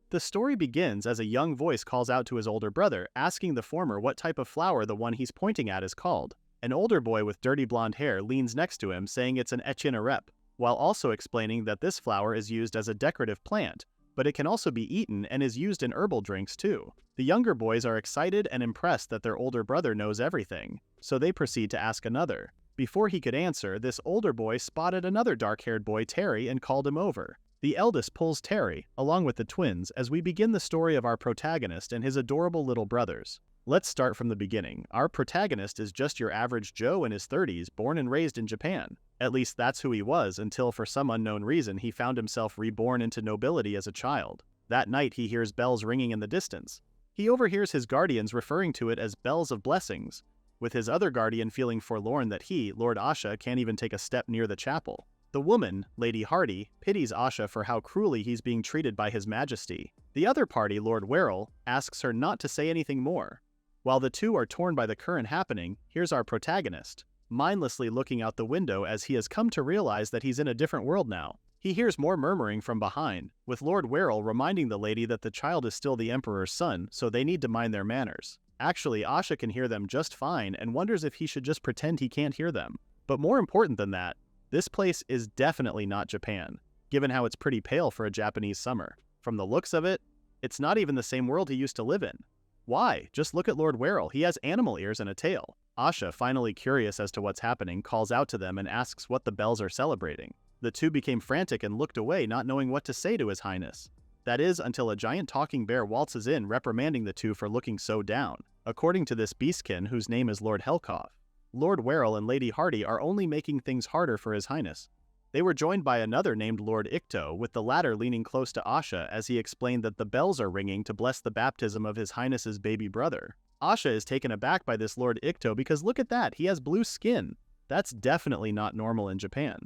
The story begins as a young voice calls out to his older brother, asking the former what type of flower the one he's pointing at is called. An older boy with dirty blonde hair leans next to him, saying it's an echinarep, while also explaining that this flower is used as a decorative plant, but it can also be eaten and is used in herbal drinks too. The younger boys are excited and impressed that their older brother knows everything, so they proceed to ask another. Before he could answer, this older boy spotted another dark-haired boy, Terry, and called him over. The eldest pulls Terry, along with the twins, as we begin the story of our protagonist and his adorable little brothers. Let's start from the beginning. Our protagonist is just your average Joe in his 30s, born and raised in Japan. At least that's who he was until for some unknown reason he found himself reborn into nobility as a child. That night he hears bells ringing in the distance. He overhears his guardians referring to it as bells of blessings, with his other guardian feeling forlorn that he, Lord Asha, can't even take a step near the chapel. The woman, Lady Hardy, pities Asha for how cruelly he's being treated by His Majesty. The other party, Lord Werrell, asks her not to say anything more. While the two are torn by the current happening, here's our protagonist, mindlessly looking out the window as he has come to realize that he's in a different world now. He hears more murmuring from behind, with Lord Werrell reminding the lady that the child is still the Emperor's son, so they need to mind their manners. Actually, Asha can hear them just fine and wonders if he should just pretend he can't hear them. But more important than that, this place is definitely not Japan, given how it's pretty pale for a Japanese summer. From the looks of it, it's not even the same world he used to live in. Why? Just look at Lord Werrell, he has animal ears and a tail. Asha, finally curious as to what's happening, calls out to them and asks what the bells are celebrating. The two became frantic and looked away, not knowing what to say to His Highness. That is, until a giant talking bear waltzes in, reprimanding the two for looking so down. According to this beastkin, whose name is Lord Helkoff, Lord Werrell and Lady Hardy are only making things harder for His Highness. They were joined by another named Lord Ikto, with the latter leaning close to Asha as he explained that the bells are ringing to bless the baptism of His Highness's baby brother. Asha is taken aback by this Lord Ikto because look at that, he has blue skin. That's definitely not normal in Japan.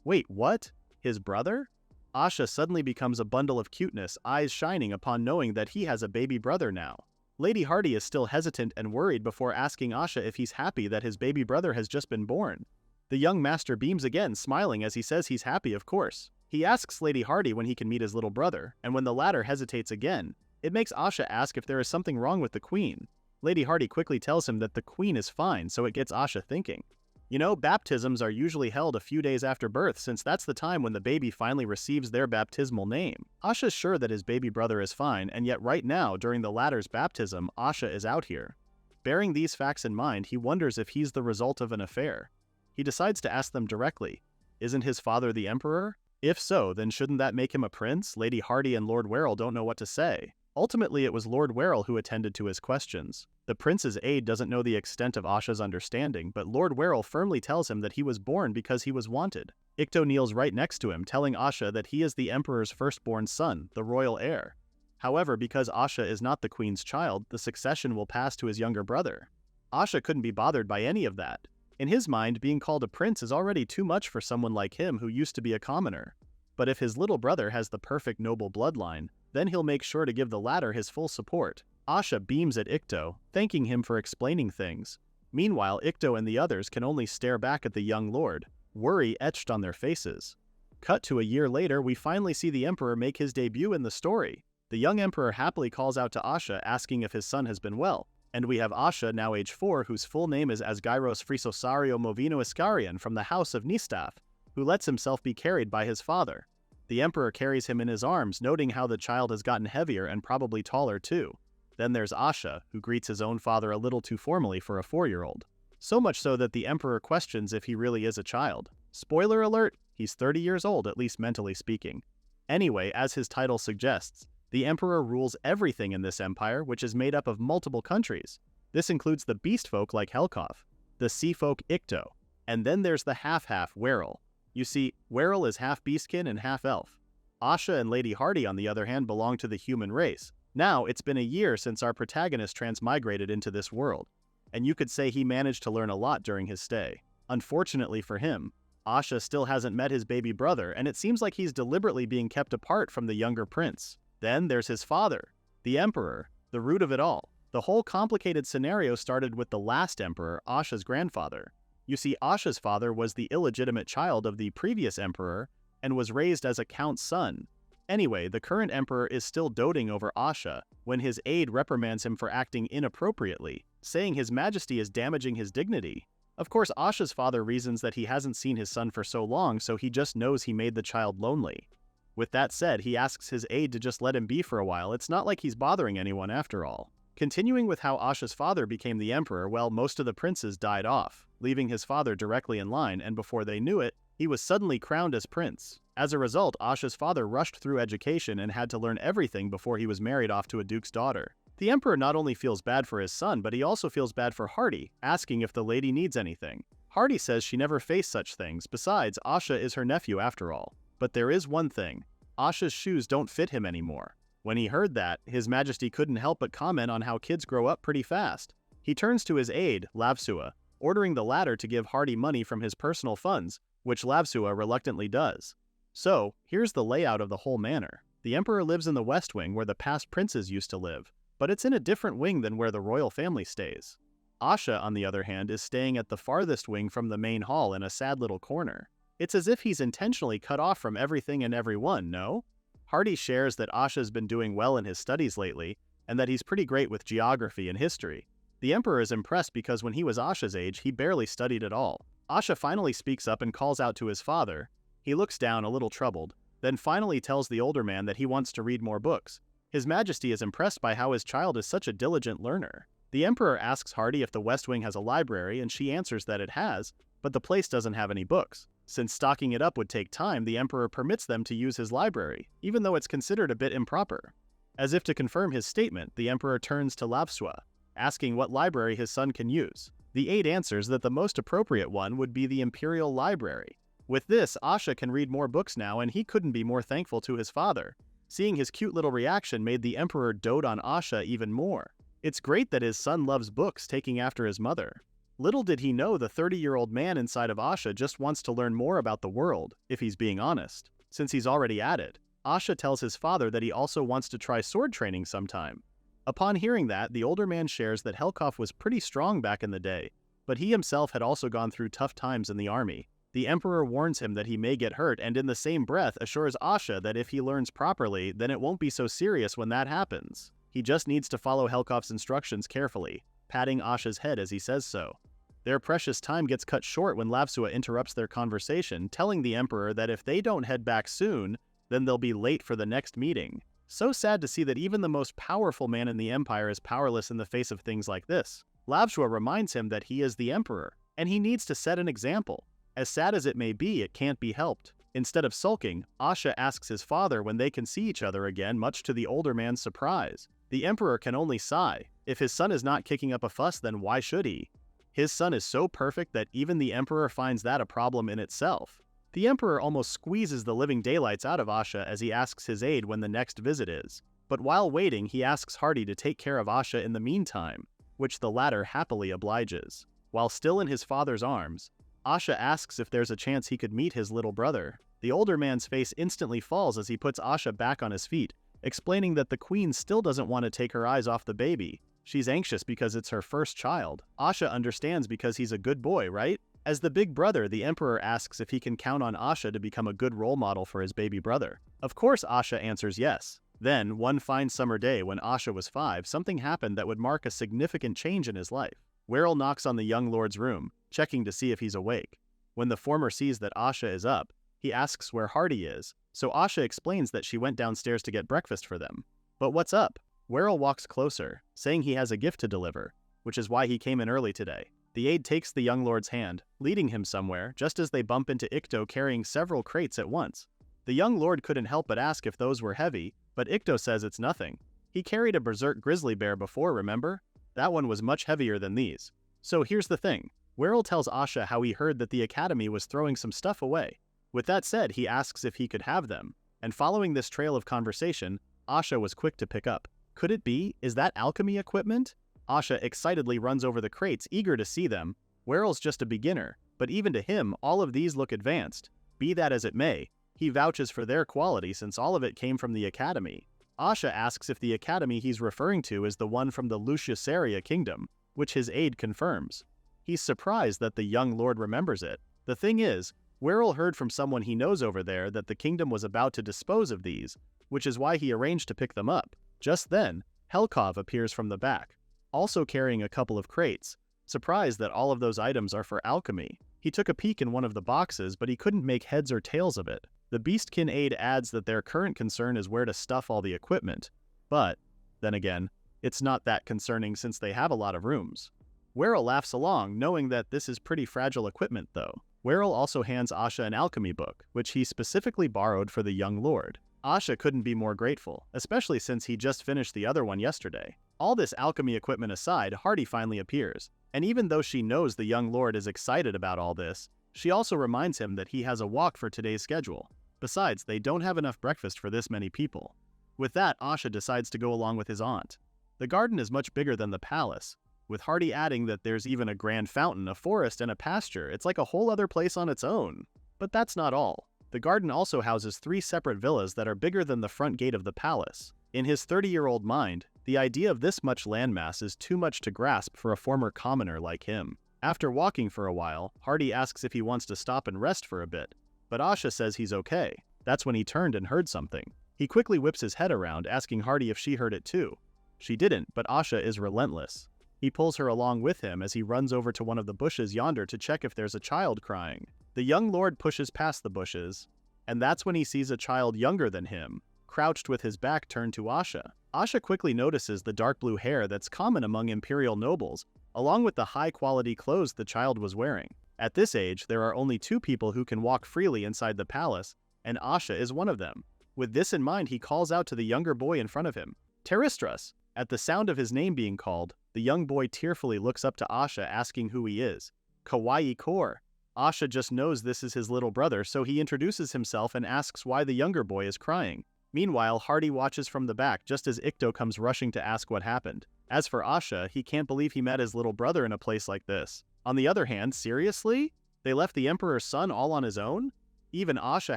Wait, what? His brother? Asha suddenly becomes a bundle of cuteness, eyes shining upon knowing that he has a baby brother now. Lady Hardy is still hesitant and worried before asking Asha if he's happy that his baby brother has just been born. The young master beams again, smiling as he says he's happy, of course. He asks Lady Hardy when he can meet his little brother, and when the latter hesitates again, it makes Asha ask if there is something wrong with the queen. Lady Hardy quickly tells him that the queen is fine, so it gets Asha thinking. You know, baptisms are usually held a few days after birth, since that's the time when the baby finally receives their baptismal name. Asha's sure that his baby brother is fine, and yet right now, during the latter's baptism, Asha is out here. Bearing these facts in mind, he wonders if he's the result of an affair. He decides to ask them directly, isn't his father the Emperor? If so, then shouldn't that make him a prince? Lady Hardy and Lord Werrell don't know what to say. Ultimately, it was Lord Werrell who attended to his questions. The prince's aide doesn't know the extent of Asha's understanding, but Lord Werrell firmly tells him that he was born because he was wanted. Ikto kneels right next to him, telling Asha that he is the Emperor's firstborn son, the royal heir. However, because Asha is not the queen's child, the succession will pass to his younger brother. Asha couldn't be bothered by any of that. In his mind, being called a prince is already too much for someone like him who used to be a commoner. But if his little brother has the perfect noble bloodline, then he'll make sure to give the latter his full support. Asha beams at Ikto, thanking him for explaining things. Meanwhile, Ikto and the others can only stare back at the young lord, worry etched on their faces. Cut to a year later, we finally see the Emperor make his debut in the story. The young Emperor happily calls out to Asha, asking if his son has been well. And we have Asha, now age 4, whose full name is Asgyros Frisosario Movino Iscarion from the House of Nistaf, who lets himself be carried by his father. The Emperor carries him in his arms, noting how the child has gotten heavier and probably taller too. Then there's Asha, who greets his own father a little too formally for a 4-year-old. So much so that the Emperor questions if he really is a child. Spoiler alert, he's 30 years old, at least mentally speaking. Anyway, as his title suggests, the Emperor rules everything in this empire, which is made up of multiple countries. This includes the beast folk like Helkoff, the sea folk Ikto, and then there's the half-half Werrell. You see, Werrell is half beastkin and half elf. Asha and Lady Hardy, on the other hand, belong to the human race. Now, it's been a year since our protagonist transmigrated into this world, and you could say he managed to learn a lot during his stay. Unfortunately for him, Asha still hasn't met his baby brother, and it seems like he's deliberately being kept apart from the younger prince. Then there's his father, the Emperor, the root of it all. The whole complicated scenario started with the last Emperor, Asha's grandfather. You see, Asha's father was the illegitimate child of the previous Emperor and was raised as a count's son. Anyway, the current emperor is still doting over Asha when his aide reprimands him for acting inappropriately, saying His Majesty is damaging his dignity. Of course, Asha's father reasons that he hasn't seen his son for so long, so he just knows he made the child lonely. With that said, he asks his aide to just let him be for a while. It's not like he's bothering anyone after all. Continuing with how Asha's father became the emperor, well, most of the princes died off, leaving his father directly in line, and before they knew it, he was suddenly crowned as prince. As a result, Asha's father rushed through education and had to learn everything before he was married off to a duke's daughter. The emperor not only feels bad for his son, but he also feels bad for Hardy, asking if the lady needs anything. Hardy says she never faced such things. Besides, Asha is her nephew after all. But there is one thing. Asha's shoes don't fit him anymore. When he heard that, His Majesty couldn't help but comment on how kids grow up pretty fast. He turns to his aide, Labsua, ordering the latter to give Hardy money from his personal funds, which Labsua reluctantly does. So, here's the layout of the whole manor. The emperor lives in the west wing where the past princes used to live, but it's in a different wing than where the royal family stays. Asha, on the other hand, is staying at the farthest wing from the main hall in a sad little corner. It's as if he's intentionally cut off from everything and everyone, no? Hardy shares that Asha's been doing well in his studies lately, and that he's pretty great with geography and history. The emperor is impressed because when he was Asha's age, he barely studied at all. Asha finally speaks up and calls out to his father. He looks down, a little troubled, then finally tells the older man that he wants to read more books. His Majesty is impressed by how his child is such a diligent learner. The emperor asks Hardy if the West Wing has a library, and she answers that it has, but the place doesn't have any books. Since stocking it up would take time, the emperor permits them to use his library, even though it's considered a bit improper. As if to confirm his statement, the emperor turns to Lapsua, asking what library his son can use. The aide answers that the most appropriate one would be the imperial library. With this, Asha can read more books now, and he couldn't be more thankful to his father. Seeing his cute little reaction made the emperor dote on Asha even more. It's great that his son loves books, taking after his mother. Little did he know the 30-year-old man inside of Asha just wants to learn more about the world, if he's being honest, since he's already at it. Asha tells his father that he also wants to try sword training sometime. Upon hearing that, the older man shares that Helkov was pretty strong back in the day, but he himself had also gone through tough times in the army. The emperor warns him that he may get hurt, and in the same breath assures Asha that if he learns properly, then it won't be so serious when that happens. He just needs to follow Helkov's instructions carefully, patting Asha's head as he says so. Their precious time gets cut short when Lapsua interrupts their conversation, telling the emperor that if they don't head back soon, then they'll be late for the next meeting. So sad to see that even the most powerful man in the empire is powerless in the face of things like this. Lapsua reminds him that he is the emperor, and he needs to set an example. As sad as it may be, it can't be helped. Instead of sulking, Asha asks his father when they can see each other again, much to the older man's surprise. The emperor can only sigh. If his son is not kicking up a fuss, then why should he? His son is so perfect that even the emperor finds that a problem in itself. The emperor almost squeezes the living daylights out of Asha as he asks his aide when the next visit is. But while waiting, he asks Hardy to take care of Asha in the meantime, which the latter happily obliges. While still in his father's arms, Asha asks if there's a chance he could meet his little brother. The older man's face instantly falls as he puts Asha back on his feet, explaining that the queen still doesn't want to take her eyes off the baby. She's anxious because it's her first child. Asha understands because he's a good boy, right? As the big brother, the emperor asks if he can count on Asha to become a good role model for his baby brother. Of course, Asha answers yes. Then, one fine summer day when Asha was 5, something happened that would mark a significant change in his life. Werrell knocks on the young lord's room, checking to see if he's awake. When the former sees that Asha is up, he asks where Hardy is, so Asha explains that she went downstairs to get breakfast for them. But what's up? Werrell walks closer, saying he has a gift to deliver, which is why he came in early today. The aide takes the young lord's hand, leading him somewhere, just as they bump into Ikto carrying several crates at once. The young lord couldn't help but ask if those were heavy, but Ikto says it's nothing. He carried a berserk grizzly bear before, remember? That one was much heavier than these. So here's the thing. Werrell tells Asha how he heard that the academy was throwing some stuff away. With that said, he asks if he could have them, and following this trail of conversation, Asha was quick to pick up. Could it be? Is that alchemy equipment? Asha excitedly runs over the crates, eager to see them. Werrell's just a beginner, but even to him, all of these look advanced. Be that as it may, he vouches for their quality since all of it came from the academy. Asha asks if the academy he's referring to is the one from the Luciasaria kingdom, which his aide confirms. He's surprised that the young lord remembers it. The thing is, Werrell heard from someone he knows over there that the kingdom was about to dispose of these, which is why he arranged to pick them up. Just then, Helkov appears from the back, also carrying a couple of crates, surprised that all of those items are for alchemy. He took a peek in one of the boxes, but he couldn't make heads or tails of it. The Beastkin aide adds that their current concern is where to stuff all the equipment. But, then again, it's not that concerning since they have a lot of rooms. Werrell laughs along, knowing that this is pretty fragile equipment though. Werrell also hands Asha an alchemy book, which he specifically borrowed for the young lord. Asha couldn't be more grateful, especially since he just finished the other one yesterday. All this alchemy equipment aside, Hardy finally appears, and even though she knows the young lord is excited about all this, she also reminds him that he has a walk for today's schedule. Besides, they don't have enough breakfast for this many people. With that, Asha decides to go along with his aunt. The garden is much bigger than the palace, with Hardy adding that there's even a grand fountain, a forest, and a pasture. It's like a whole other place on its own. But that's not all. The garden also houses 3 separate villas that are bigger than the front gate of the palace. In his 30-year-old mind, the idea of this much landmass is too much to grasp for a former commoner like him. After walking for a while, Hardy asks if he wants to stop and rest for a bit, but Asha says he's okay. That's when he turned and heard something. He quickly whips his head around, asking Hardy if she heard it too. She didn't, but Asha is relentless. He pulls her along with him as he runs over to one of the bushes yonder to check if there's a child crying. The young lord pushes past the bushes, and that's when he sees a child younger than him, crouched with his back turned to Asha. Asha quickly notices the dark blue hair that's common among imperial nobles, along with the high-quality clothes the child was wearing. At this age, there are only 2 people who can walk freely inside the palace, and Asha is one of them. With this in mind, he calls out to the younger boy in front of him, Teristras. At the sound of his name being called, the young boy tearfully looks up to Asha, asking who he is. Kawaii Core. Asha just knows this is his little brother, so he introduces himself and asks why the younger boy is crying. Meanwhile, Hardy watches from the back just as Ikto comes rushing to ask what happened. As for Asha, he can't believe he met his little brother in a place like this. On the other hand, seriously? They left the Emperor's son all on his own? Even Asha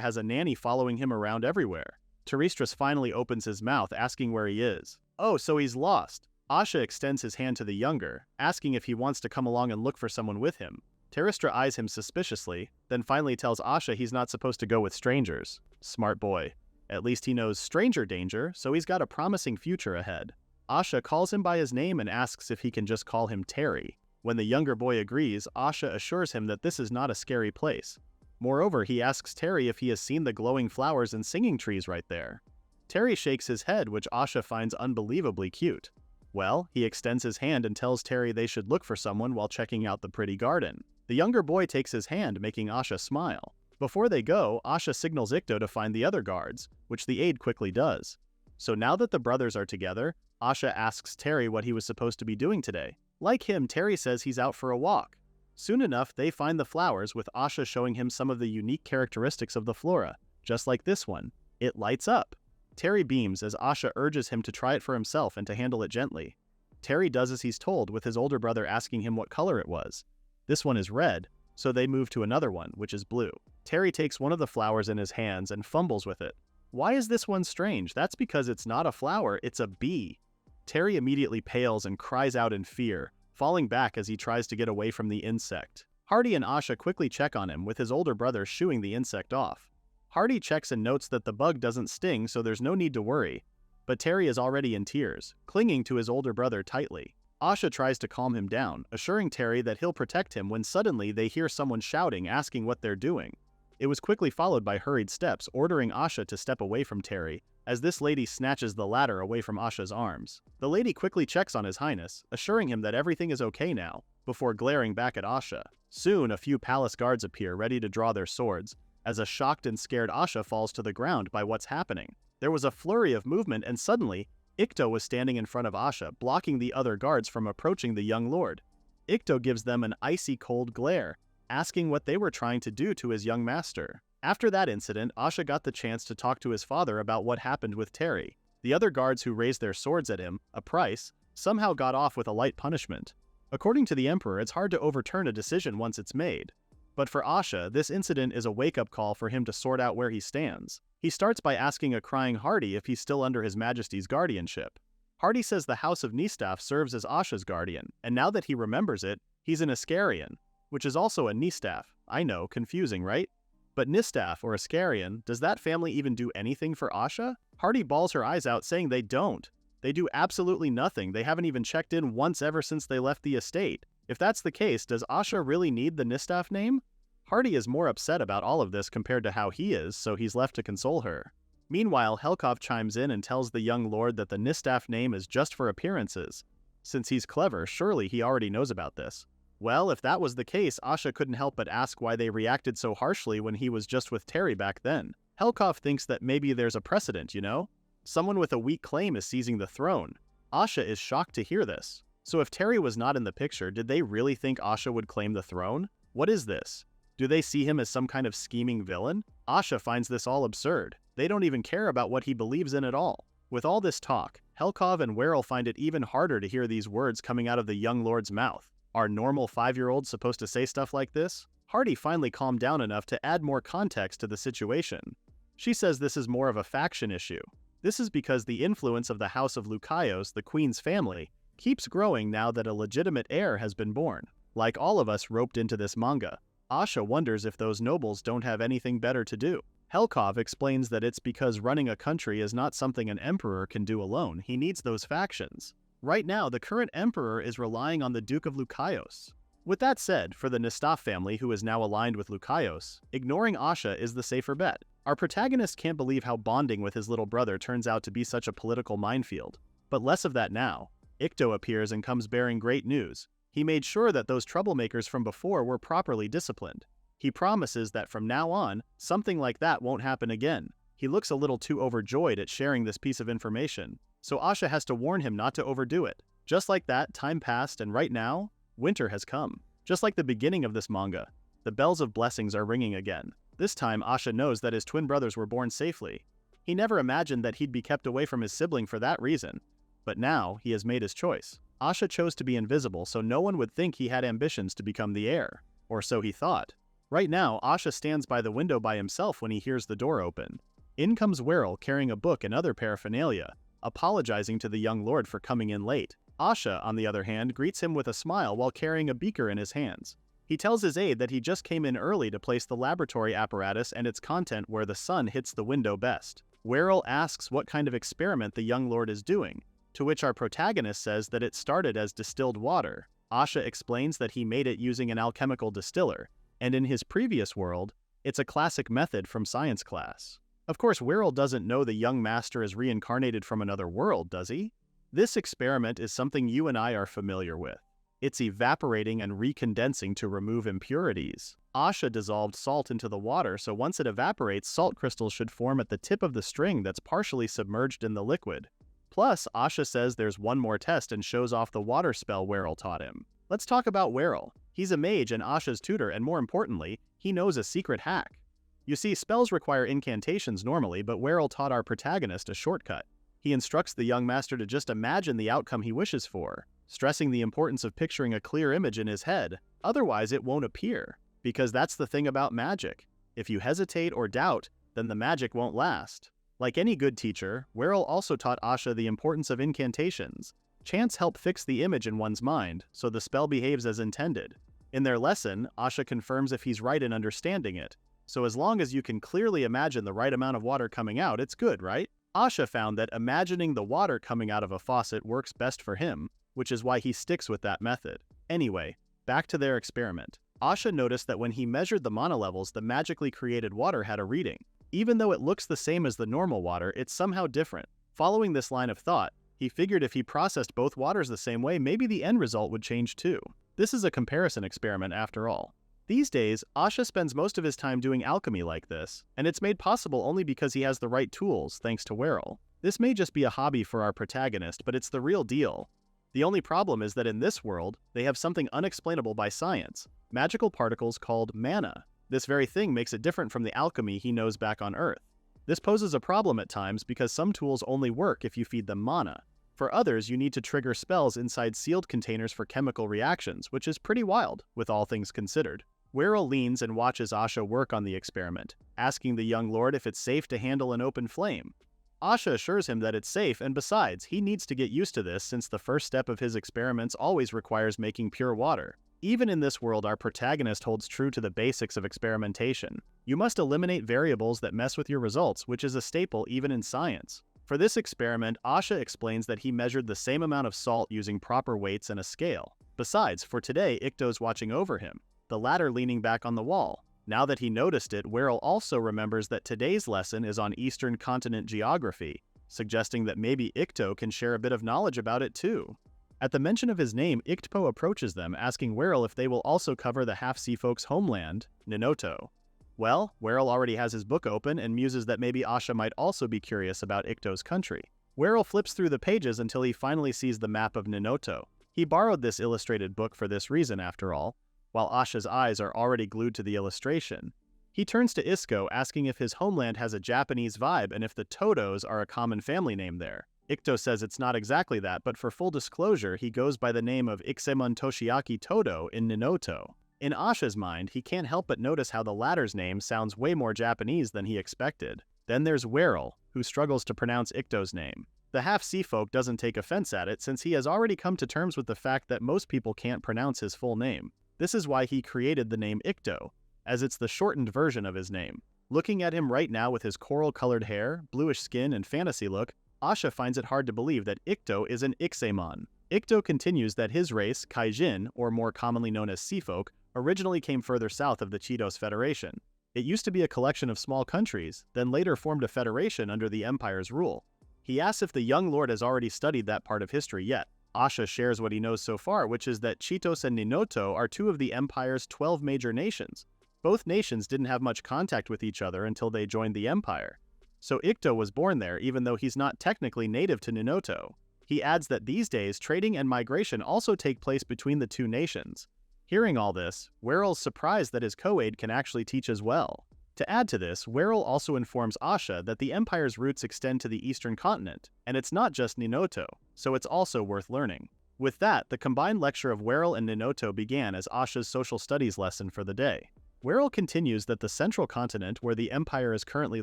has a nanny following him around everywhere. Teristras finally opens his mouth, asking where he is. Oh, so he's lost. Asha extends his hand to the younger, asking if he wants to come along and look for someone with him. Teristra eyes him suspiciously, then finally tells Asha he's not supposed to go with strangers. Smart boy. At least he knows stranger danger, so he's got a promising future ahead. Asha calls him by his name and asks if he can just call him Terry. When the younger boy agrees, Asha assures him that this is not a scary place. Moreover, he asks Terry if he has seen the glowing flowers and singing trees right there. Terry shakes his head, which Asha finds unbelievably cute. Well, he extends his hand and tells Terry they should look for someone while checking out the pretty garden. The younger boy takes his hand, making Asha smile. Before they go, Asha signals Ikto to find the other guards, which the aide quickly does. So now that the brothers are together, Asha asks Terry what he was supposed to be doing today. Like him, Terry says he's out for a walk. Soon enough, they find the flowers, with Asha showing him some of the unique characteristics of the flora, just like this one. It lights up. Terry beams as Asha urges him to try it for himself and to handle it gently. Terry does as he's told, with his older brother asking him what color it was. This one is red, so they move to another one, which is blue. Terry takes one of the flowers in his hands and fumbles with it. Why is this one strange? That's because it's not a flower, it's a bee. Terry immediately pales and cries out in fear, falling back as he tries to get away from the insect. Hardy and Asha quickly check on him, with his older brother shooing the insect off. Hardy checks and notes that the bug doesn't sting, so there's no need to worry. But Terry is already in tears, clinging to his older brother tightly. Asha tries to calm him down, assuring Terry that he'll protect him when suddenly they hear someone shouting, asking what they're doing. It was quickly followed by hurried steps, ordering Asha to step away from Terry, as this lady snatches the ladder away from Asha's arms. The lady quickly checks on His Highness, assuring him that everything is okay now, before glaring back at Asha. Soon, a few palace guards appear, ready to draw their swords, as a shocked and scared Asha falls to the ground by what's happening. There was a flurry of movement, and suddenly, Ikto was standing in front of Asha, blocking the other guards from approaching the young lord. Ikto gives them an icy cold glare, asking what they were trying to do to his young master. After that incident, Asha got the chance to talk to his father about what happened with Terry. The other guards who raised their swords at him, a price, somehow got off with a light punishment. According to the Emperor, it's hard to overturn a decision once it's made. But for Asha, this incident is a wake-up call for him to sort out where he stands. He starts by asking a crying Hardy if he's still under His Majesty's guardianship. Hardy says the House of Nistaf serves as Asha's guardian, and now that he remembers it, he's an Iscalion, which is also a Nistaf. I know, confusing, right? But Nistaff or Iscalion, does that family even do anything for Asha? Hardy bawls her eyes out saying they don't. They do absolutely nothing. They haven't even checked in once ever since they left the estate. If that's the case, does Asha really need the Nistaff name? Hardy is more upset about all of this compared to how he is, so he's left to console her. Meanwhile, Helkov chimes in and tells the young lord that the Nistaff name is just for appearances. Since he's clever, surely he already knows about this. Well, if that was the case, Asha couldn't help but ask why they reacted so harshly when he was just with Terry back then. Helkov thinks that maybe there's a precedent, you know? Someone with a weak claim is seizing the throne. Asha is shocked to hear this. So if Terry was not in the picture, did they really think Asha would claim the throne? What is this? Do they see him as some kind of scheming villain? Asha finds this all absurd. They don't even care about what he believes in at all. With all this talk, Helkov and Werrell find it even harder to hear these words coming out of the young lord's mouth. Are normal 5-year-olds supposed to say stuff like this? Hardy finally calmed down enough to add more context to the situation. She says this is more of a faction issue. This is because the influence of the House of Lucaios, the Queen's family, keeps growing now that a legitimate heir has been born. Like all of us roped into this manga, Asha wonders if those nobles don't have anything better to do. Helkov explains that it's because running a country is not something an emperor can do alone. He needs those factions. Right now, the current emperor is relying on the Duke of Lucaios. With that said, for the Nistaff family who is now aligned with Lucaios, ignoring Asha is the safer bet. Our protagonist can't believe how bonding with his little brother turns out to be such a political minefield. But less of that now. Ikto appears and comes bearing great news. He made sure that those troublemakers from before were properly disciplined. He promises that from now on, something like that won't happen again. He looks a little too overjoyed at sharing this piece of information, so Asha has to warn him not to overdo it. Just like that, time passed, and right now, winter has come. Just like the beginning of this manga, the bells of blessings are ringing again. This time, Asha knows that his twin brothers were born safely. He never imagined that he'd be kept away from his sibling for that reason. But now, he has made his choice. Asha chose to be invisible so no one would think he had ambitions to become the heir. Or so he thought. Right now, Asha stands by the window by himself when he hears the door open. In comes Werrell carrying a book and other paraphernalia, apologizing to the young lord for coming in late. Asha, on the other hand, greets him with a smile while carrying a beaker in his hands. He tells his aide that he just came in early to place the laboratory apparatus and its content where the sun hits the window best. Werrell asks what kind of experiment the young lord is doing, to which our protagonist says that it started as distilled water. Asha explains that he made it using an alchemical distiller, and in his previous world, it's a classic method from science class. Of course, Werrell doesn't know the young master is reincarnated from another world, does he? This experiment is something you and I are familiar with. It's evaporating and recondensing to remove impurities. Asha dissolved salt into the water, so once it evaporates, salt crystals should form at the tip of the string that's partially submerged in the liquid. Plus, Asha says there's one more test and shows off the water spell Werrell taught him. Let's talk about Werrell. He's a mage and Asha's tutor, and more importantly, he knows a secret hack. You see, spells require incantations normally, but Werrell taught our protagonist a shortcut. He instructs the young master to just imagine the outcome he wishes for, stressing the importance of picturing a clear image in his head. Otherwise, it won't appear, because that's the thing about magic. If you hesitate or doubt, then the magic won't last. Like any good teacher, Werrell also taught Asha the importance of incantations. Chants help fix the image in one's mind, so the spell behaves as intended. In their lesson, Asha confirms if he's right in understanding it. So as long as you can clearly imagine the right amount of water coming out, it's good, right? Asha found that imagining the water coming out of a faucet works best for him, which is why he sticks with that method. Anyway, back to their experiment. Asha noticed that when he measured the mana levels, the magically created water had a reading. Even though it looks the same as the normal water, it's somehow different. Following this line of thought, he figured if he processed both waters the same way, maybe the end result would change too. This is a comparison experiment after all. These days, Asha spends most of his time doing alchemy like this, and it's made possible only because he has the right tools, thanks to Werrell. This may just be a hobby for our protagonist, but it's the real deal. The only problem is that in this world, they have something unexplainable by science, magical particles called mana. This very thing makes it different from the alchemy he knows back on Earth. This poses a problem at times because some tools only work if you feed them mana. For others, you need to trigger spells inside sealed containers for chemical reactions, which is pretty wild, with all things considered. Werrell leans and watches Asha work on the experiment, asking the young lord if it's safe to handle an open flame. Asha assures him that it's safe, and besides, he needs to get used to this since the first step of his experiments always requires making pure water. Even in this world, our protagonist holds true to the basics of experimentation. You must eliminate variables that mess with your results, which is a staple even in science. For this experiment, Asha explains that he measured the same amount of salt using proper weights and a scale. Besides, for today, Ikto's watching over him, the latter leaning back on the wall. Now that he noticed it, Werrell also remembers that today's lesson is on Eastern Continent geography, suggesting that maybe Ikto can share a bit of knowledge about it too. At the mention of his name, Iktpo approaches them, asking Werrell if they will also cover the half-sea folks' homeland, Ninoto. Well, Werrell already has his book open and muses that maybe Asha might also be curious about Ikto's country. Werrell flips through the pages until he finally sees the map of Ninoto. He borrowed this illustrated book for this reason, after all, while Asha's eyes are already glued to the illustration. He turns to Isco, asking if his homeland has a Japanese vibe and if the Todos are a common family name there. Ikto says it's not exactly that, but for full disclosure, he goes by the name of Ixemon Toshiaki Todo in Ninoto. In Asha's mind, he can't help but notice how the latter's name sounds way more Japanese than he expected. Then there's Werrell, who struggles to pronounce Ikto's name. The half-sea folk doesn't take offense at it since he has already come to terms with the fact that most people can't pronounce his full name. This is why he created the name Ikto, as it's the shortened version of his name. Looking at him right now with his coral-colored hair, bluish skin, and fantasy look, Asha finds it hard to believe that Ikto is an Ixemon. Ikto continues that his race, Kaijin, or more commonly known as Sea Folk, originally came further south of the Chitos Federation. It used to be a collection of small countries, then later formed a federation under the Empire's rule. He asks if the young lord has already studied that part of history yet. Asha shares what he knows so far, which is that Chitos and Ninoto are two of the Empire's 12 major nations. Both nations didn't have much contact with each other until they joined the Empire. So Ikto was born there even though he's not technically native to Ninoto. He adds that these days trading and migration also take place between the two nations. Hearing all this, Werrell's surprised that his co-aide can actually teach as well. To add to this, Werrell also informs Asha that the Empire's roots extend to the Eastern Continent, and it's not just Ninoto, so it's also worth learning. With that, the combined lecture of Werrell and Ninoto began as Asha's social studies lesson for the day. Werrell continues that the central continent where the Empire is currently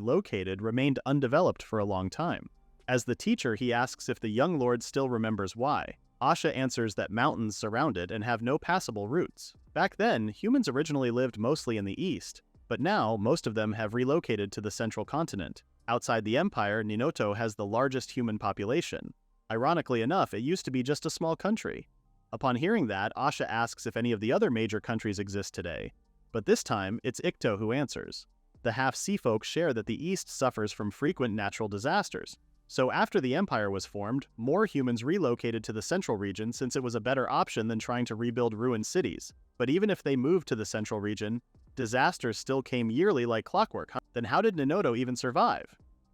located remained undeveloped for a long time. As the teacher, he asks if the young lord still remembers why. Asha answers that mountains surround it and have no passable routes. Back then, humans originally lived mostly in the east, but now most of them have relocated to the central continent. Outside the Empire, Ninoto has the largest human population. Ironically enough, it used to be just a small country. Upon hearing that, Asha asks if any of the other major countries exist today. But this time, it's Ikto who answers. The half-sea folk share that the East suffers from frequent natural disasters. So after the Empire was formed, more humans relocated to the central region since it was a better option than trying to rebuild ruined cities. But even if they moved to the central region, disasters still came yearly like clockwork. Then how did Ninoto even survive?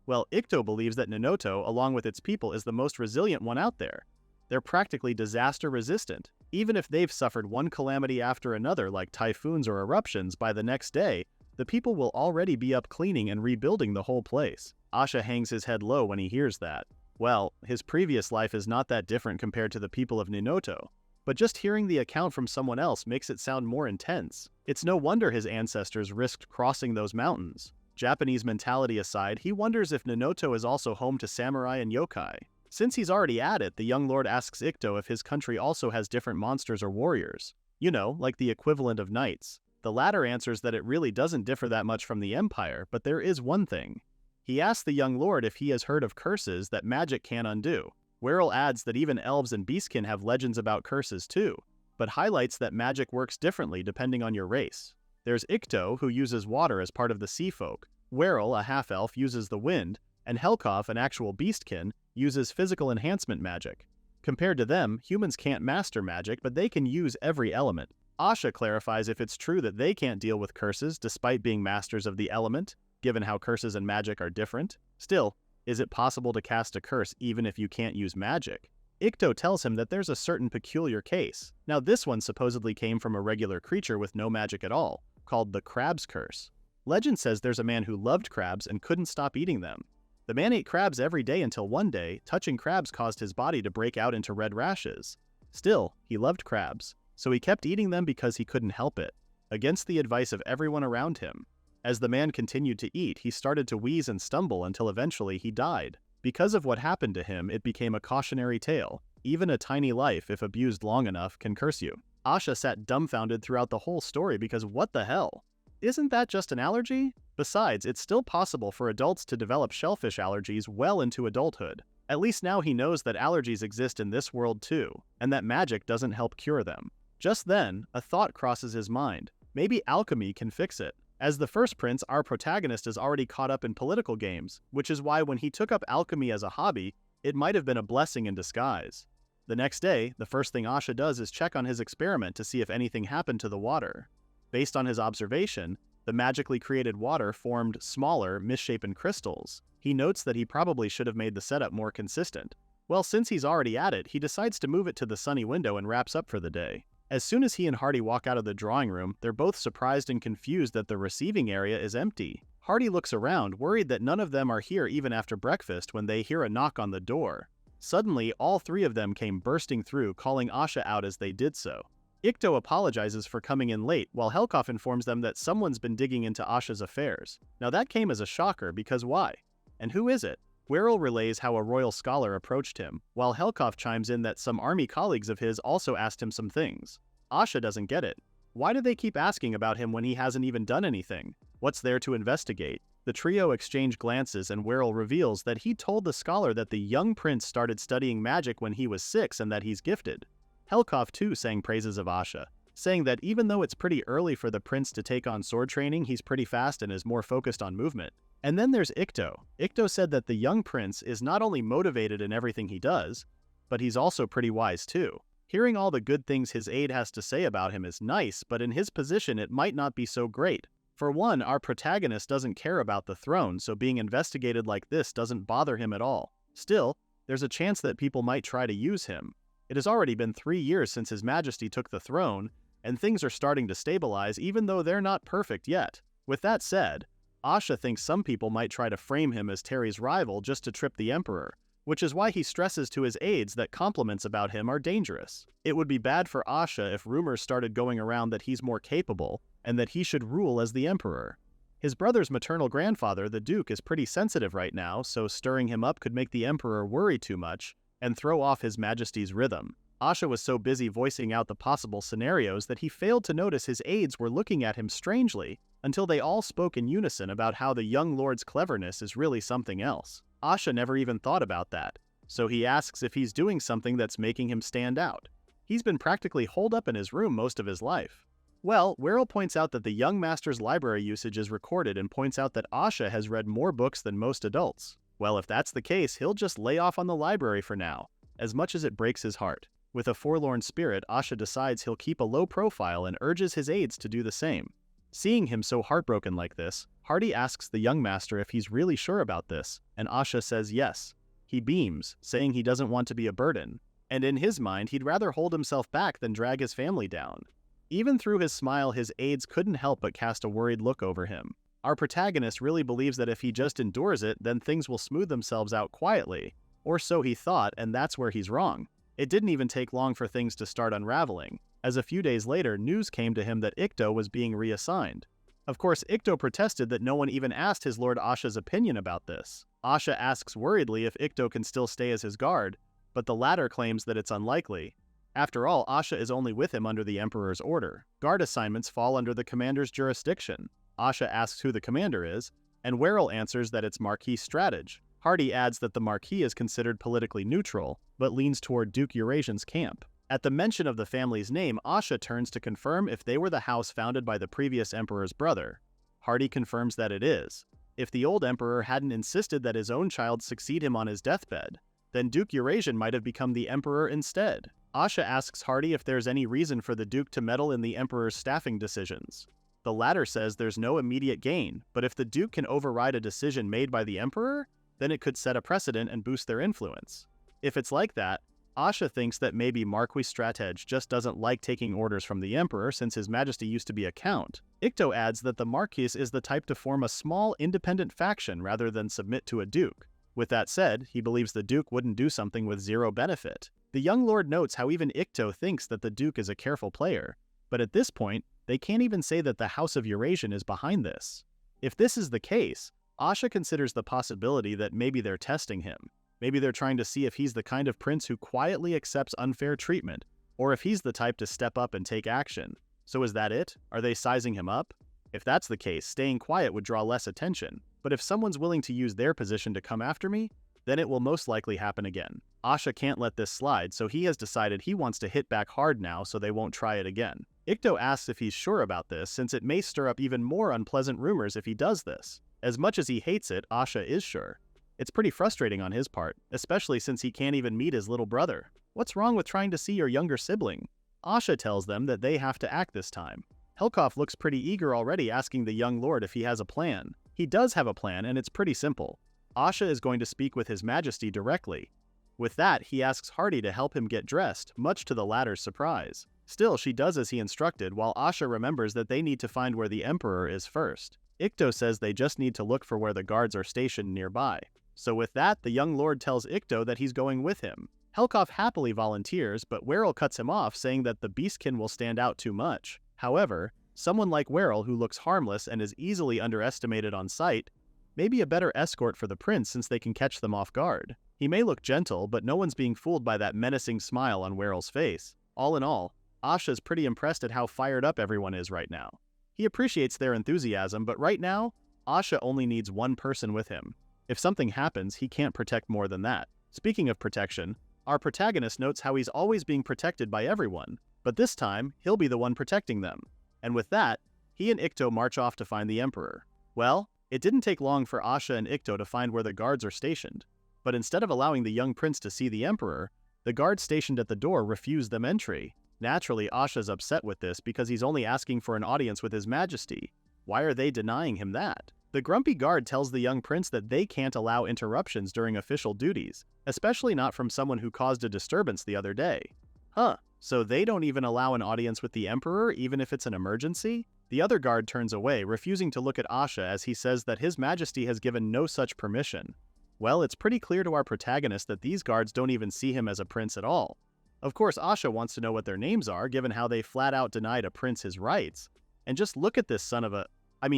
Well, Ikto believes that Ninoto, along with its people, is the most resilient one out there. They're practically disaster-resistant. Even if they've suffered one calamity after another like typhoons or eruptions, by the next day, the people will already be up cleaning and rebuilding the whole place. Asha hangs his head low when he hears that. Well, his previous life is not that different compared to the people of Ninoto. But just hearing the account from someone else makes it sound more intense. It's no wonder his ancestors risked crossing those mountains. Japanese mentality aside, he wonders if Ninoto is also home to samurai and yokai. Since he's already at it, the young lord asks Ikto if his country also has different monsters or warriors. You know, like the equivalent of knights. The latter answers that it really doesn't differ that much from the Empire, but there is one thing. He asks the young lord if he has heard of curses that magic can undo. Werrell adds that even elves and beastkin have legends about curses too, but highlights that magic works differently depending on your race. There's Ikto, who uses water as part of the sea folk. Werrell, a half-elf, uses the wind, and Helkoff, an actual beastkin, uses physical enhancement magic. Compared to them, humans can't master magic, but they can use every element. Asha clarifies if it's true that they can't deal with curses despite being masters of the element, given how curses and magic are different. Still, is it possible to cast a curse even if you can't use magic? Ikto tells him that there's a certain peculiar case. Now this one supposedly came from a regular creature with no magic at all, called the Crab's Curse. Legend says there's a man who loved crabs and couldn't stop eating them. The man ate crabs every day until one day, touching crabs caused his body to break out into red rashes. Still, he loved crabs, so he kept eating them because he couldn't help it, against the advice of everyone around him. As the man continued to eat, he started to wheeze and stumble until eventually he died. Because of what happened to him, it became a cautionary tale. Even a tiny life, if abused long enough, can curse you. Asha sat dumbfounded throughout the whole story because what the hell? Isn't that just an allergy? Besides, it's still possible for adults to develop shellfish allergies well into adulthood. At least now he knows that allergies exist in this world too, and that magic doesn't help cure them. Just then, a thought crosses his mind. Maybe alchemy can fix it. As the first prince, our protagonist is already caught up in political games, which is why when he took up alchemy as a hobby, it might have been a blessing in disguise. The next day, the first thing Asha does is check on his experiment to see if anything happened to the water. Based on his observation, the magically created water formed smaller, misshapen crystals. He notes that he probably should have made the setup more consistent. Well, since he's already at it, he decides to move it to the sunny window and wraps up for the day. As soon as he and Hardy walk out of the drawing room, they're both surprised and confused that the receiving area is empty. Hardy looks around, worried that none of them are here even after breakfast when they hear a knock on the door. Suddenly, all three of them came bursting through, calling Asha out as they did so. Ikto apologizes for coming in late, while Helkov informs them that someone's been digging into Asha's affairs. Now that came as a shocker, because why? And who is it? Werrel relays how a royal scholar approached him, while Helkov chimes in that some army colleagues of his also asked him some things. Asha doesn't get it. Why do they keep asking about him when he hasn't even done anything? What's there to investigate? The trio exchange glances and Werrel reveals that he told the scholar that the young prince started studying magic when he was 6 and that he's gifted. Helkov too sang praises of Asha, saying that even though it's pretty early for the prince to take on sword training, he's pretty fast and is more focused on movement. And then there's Ikto. Ikto said that the young prince is not only motivated in everything he does, but he's also pretty wise too. Hearing all the good things his aide has to say about him is nice, but in his position it might not be so great. For one, our protagonist doesn't care about the throne, so being investigated like this doesn't bother him at all. Still, there's a chance that people might try to use him. It has already been 3 years since His Majesty took the throne, and things are starting to stabilize even though they're not perfect yet. With that said, Asha thinks some people might try to frame him as Terry's rival just to trip the Emperor, which is why he stresses to his aides that compliments about him are dangerous. It would be bad for Asha if rumors started going around that he's more capable, and that he should rule as the Emperor. His brother's maternal grandfather, the Duke, is pretty sensitive right now, so stirring him up could make the Emperor worry too much, and throw off His Majesty's rhythm. Asha was so busy voicing out the possible scenarios that he failed to notice his aides were looking at him strangely, until they all spoke in unison about how the young lord's cleverness is really something else. Asha never even thought about that, so he asks if he's doing something that's making him stand out. He's been practically holed up in his room most of his life. Well, Werrel points out that the young master's library usage is recorded and points out that Asha has read more books than most adults. Well, if that's the case, he'll just lay off on the library for now, as much as it breaks his heart. With a forlorn spirit, Asha decides he'll keep a low profile and urges his aides to do the same. Seeing him so heartbroken like this, Hardy asks the young master if he's really sure about this, and Asha says yes. He beams, saying he doesn't want to be a burden, and in his mind he'd rather hold himself back than drag his family down. Even through his smile, his aides couldn't help but cast a worried look over him. Our protagonist really believes that if he just endures it, then things will smooth themselves out quietly. Or so he thought, and that's where he's wrong. It didn't even take long for things to start unraveling, as a few days later news came to him that Ikto was being reassigned. Of course, Ikto protested that no one even asked his Lord Asha's opinion about this. Asha asks worriedly if Ikto can still stay as his guard, but the latter claims that it's unlikely. After all, Asha is only with him under the Emperor's order. Guard assignments fall under the commander's jurisdiction. Asha asks who the commander is, and Werrel answers that it's Marquis Stratege. Hardy adds that the Marquis is considered politically neutral, but leans toward Duke Eurasian's camp. At the mention of the family's name, Asha turns to confirm if they were the house founded by the previous emperor's brother. Hardy confirms that it is. If the old emperor hadn't insisted that his own child succeed him on his deathbed, then Duke Eurasian might have become the emperor instead. Asha asks Hardy if there's any reason for the Duke to meddle in the emperor's staffing decisions. The latter says there's no immediate gain, but if the Duke can override a decision made by the emperor, then it could set a precedent and boost their influence. If it's like that, Asha thinks that maybe Marquis Stratege just doesn't like taking orders from the Emperor since His Majesty used to be a count. Ikto adds that the Marquis is the type to form a small, independent faction rather than submit to a Duke. With that said, he believes the Duke wouldn't do something with zero benefit. The young lord notes how even Ikto thinks that the Duke is a careful player, but at this point, they can't even say that the House of Eurasian is behind this. If this is the case, Asha considers the possibility that maybe they're testing him. Maybe they're trying to see if he's the kind of prince who quietly accepts unfair treatment, or if he's the type to step up and take action. So is that it? Are they sizing him up? If that's the case, staying quiet would draw less attention, but if someone's willing to use their position to come after me, then it will most likely happen again. Asha can't let this slide, so he has decided he wants to hit back hard now so they won't try it again. Ikto asks if he's sure about this, since it may stir up even more unpleasant rumors if he does this. As much as he hates it, Asha is sure. It's pretty frustrating on his part, especially since he can't even meet his little brother. What's wrong with trying to see your younger sibling? Asha tells them that they have to act this time. Helkov looks pretty eager already, asking the young lord if he has a plan. He does have a plan, and it's pretty simple. Asha is going to speak with His Majesty directly. With that, he asks Hardy to help him get dressed, much to the latter's surprise. Still, she does as he instructed, while Asha remembers that they need to find where the Emperor is first. Ikto says they just need to look for where the guards are stationed nearby. So with that, the young lord tells Ikto that he's going with him. Helkov happily volunteers, but Werrel cuts him off, saying that the beastkin will stand out too much. However, someone like Werrel, who looks harmless and is easily underestimated on sight, may be a better escort for the prince since they can catch them off guard. He may look gentle, but no one's being fooled by that menacing smile on Werrel's face. All in all, Asha's pretty impressed at how fired up everyone is right now. He appreciates their enthusiasm, but right now, Asha only needs one person with him. If something happens, he can't protect more than that. Speaking of protection, our protagonist notes how he's always being protected by everyone, but this time, he'll be the one protecting them. And with that, he and Ikto march off to find the Emperor. Well, it didn't take long for Asha and Ikto to find where the guards are stationed, but instead of allowing the young prince to see the Emperor, the guards stationed at the door refused them entry. Naturally, Asha's upset with this because he's only asking for an audience with His Majesty. Why are they denying him that? The grumpy guard tells the young prince that they can't allow interruptions during official duties, especially not from someone who caused a disturbance the other day. Huh, so they don't even allow an audience with the Emperor even if it's an emergency? The other guard turns away, refusing to look at Asha as he says that His Majesty has given no such permission. Well, it's pretty clear to our protagonist that these guards don't even see him as a prince at all. Of course, Asha wants to know what their names are, given how they flat out denied a prince his rights. And just look at this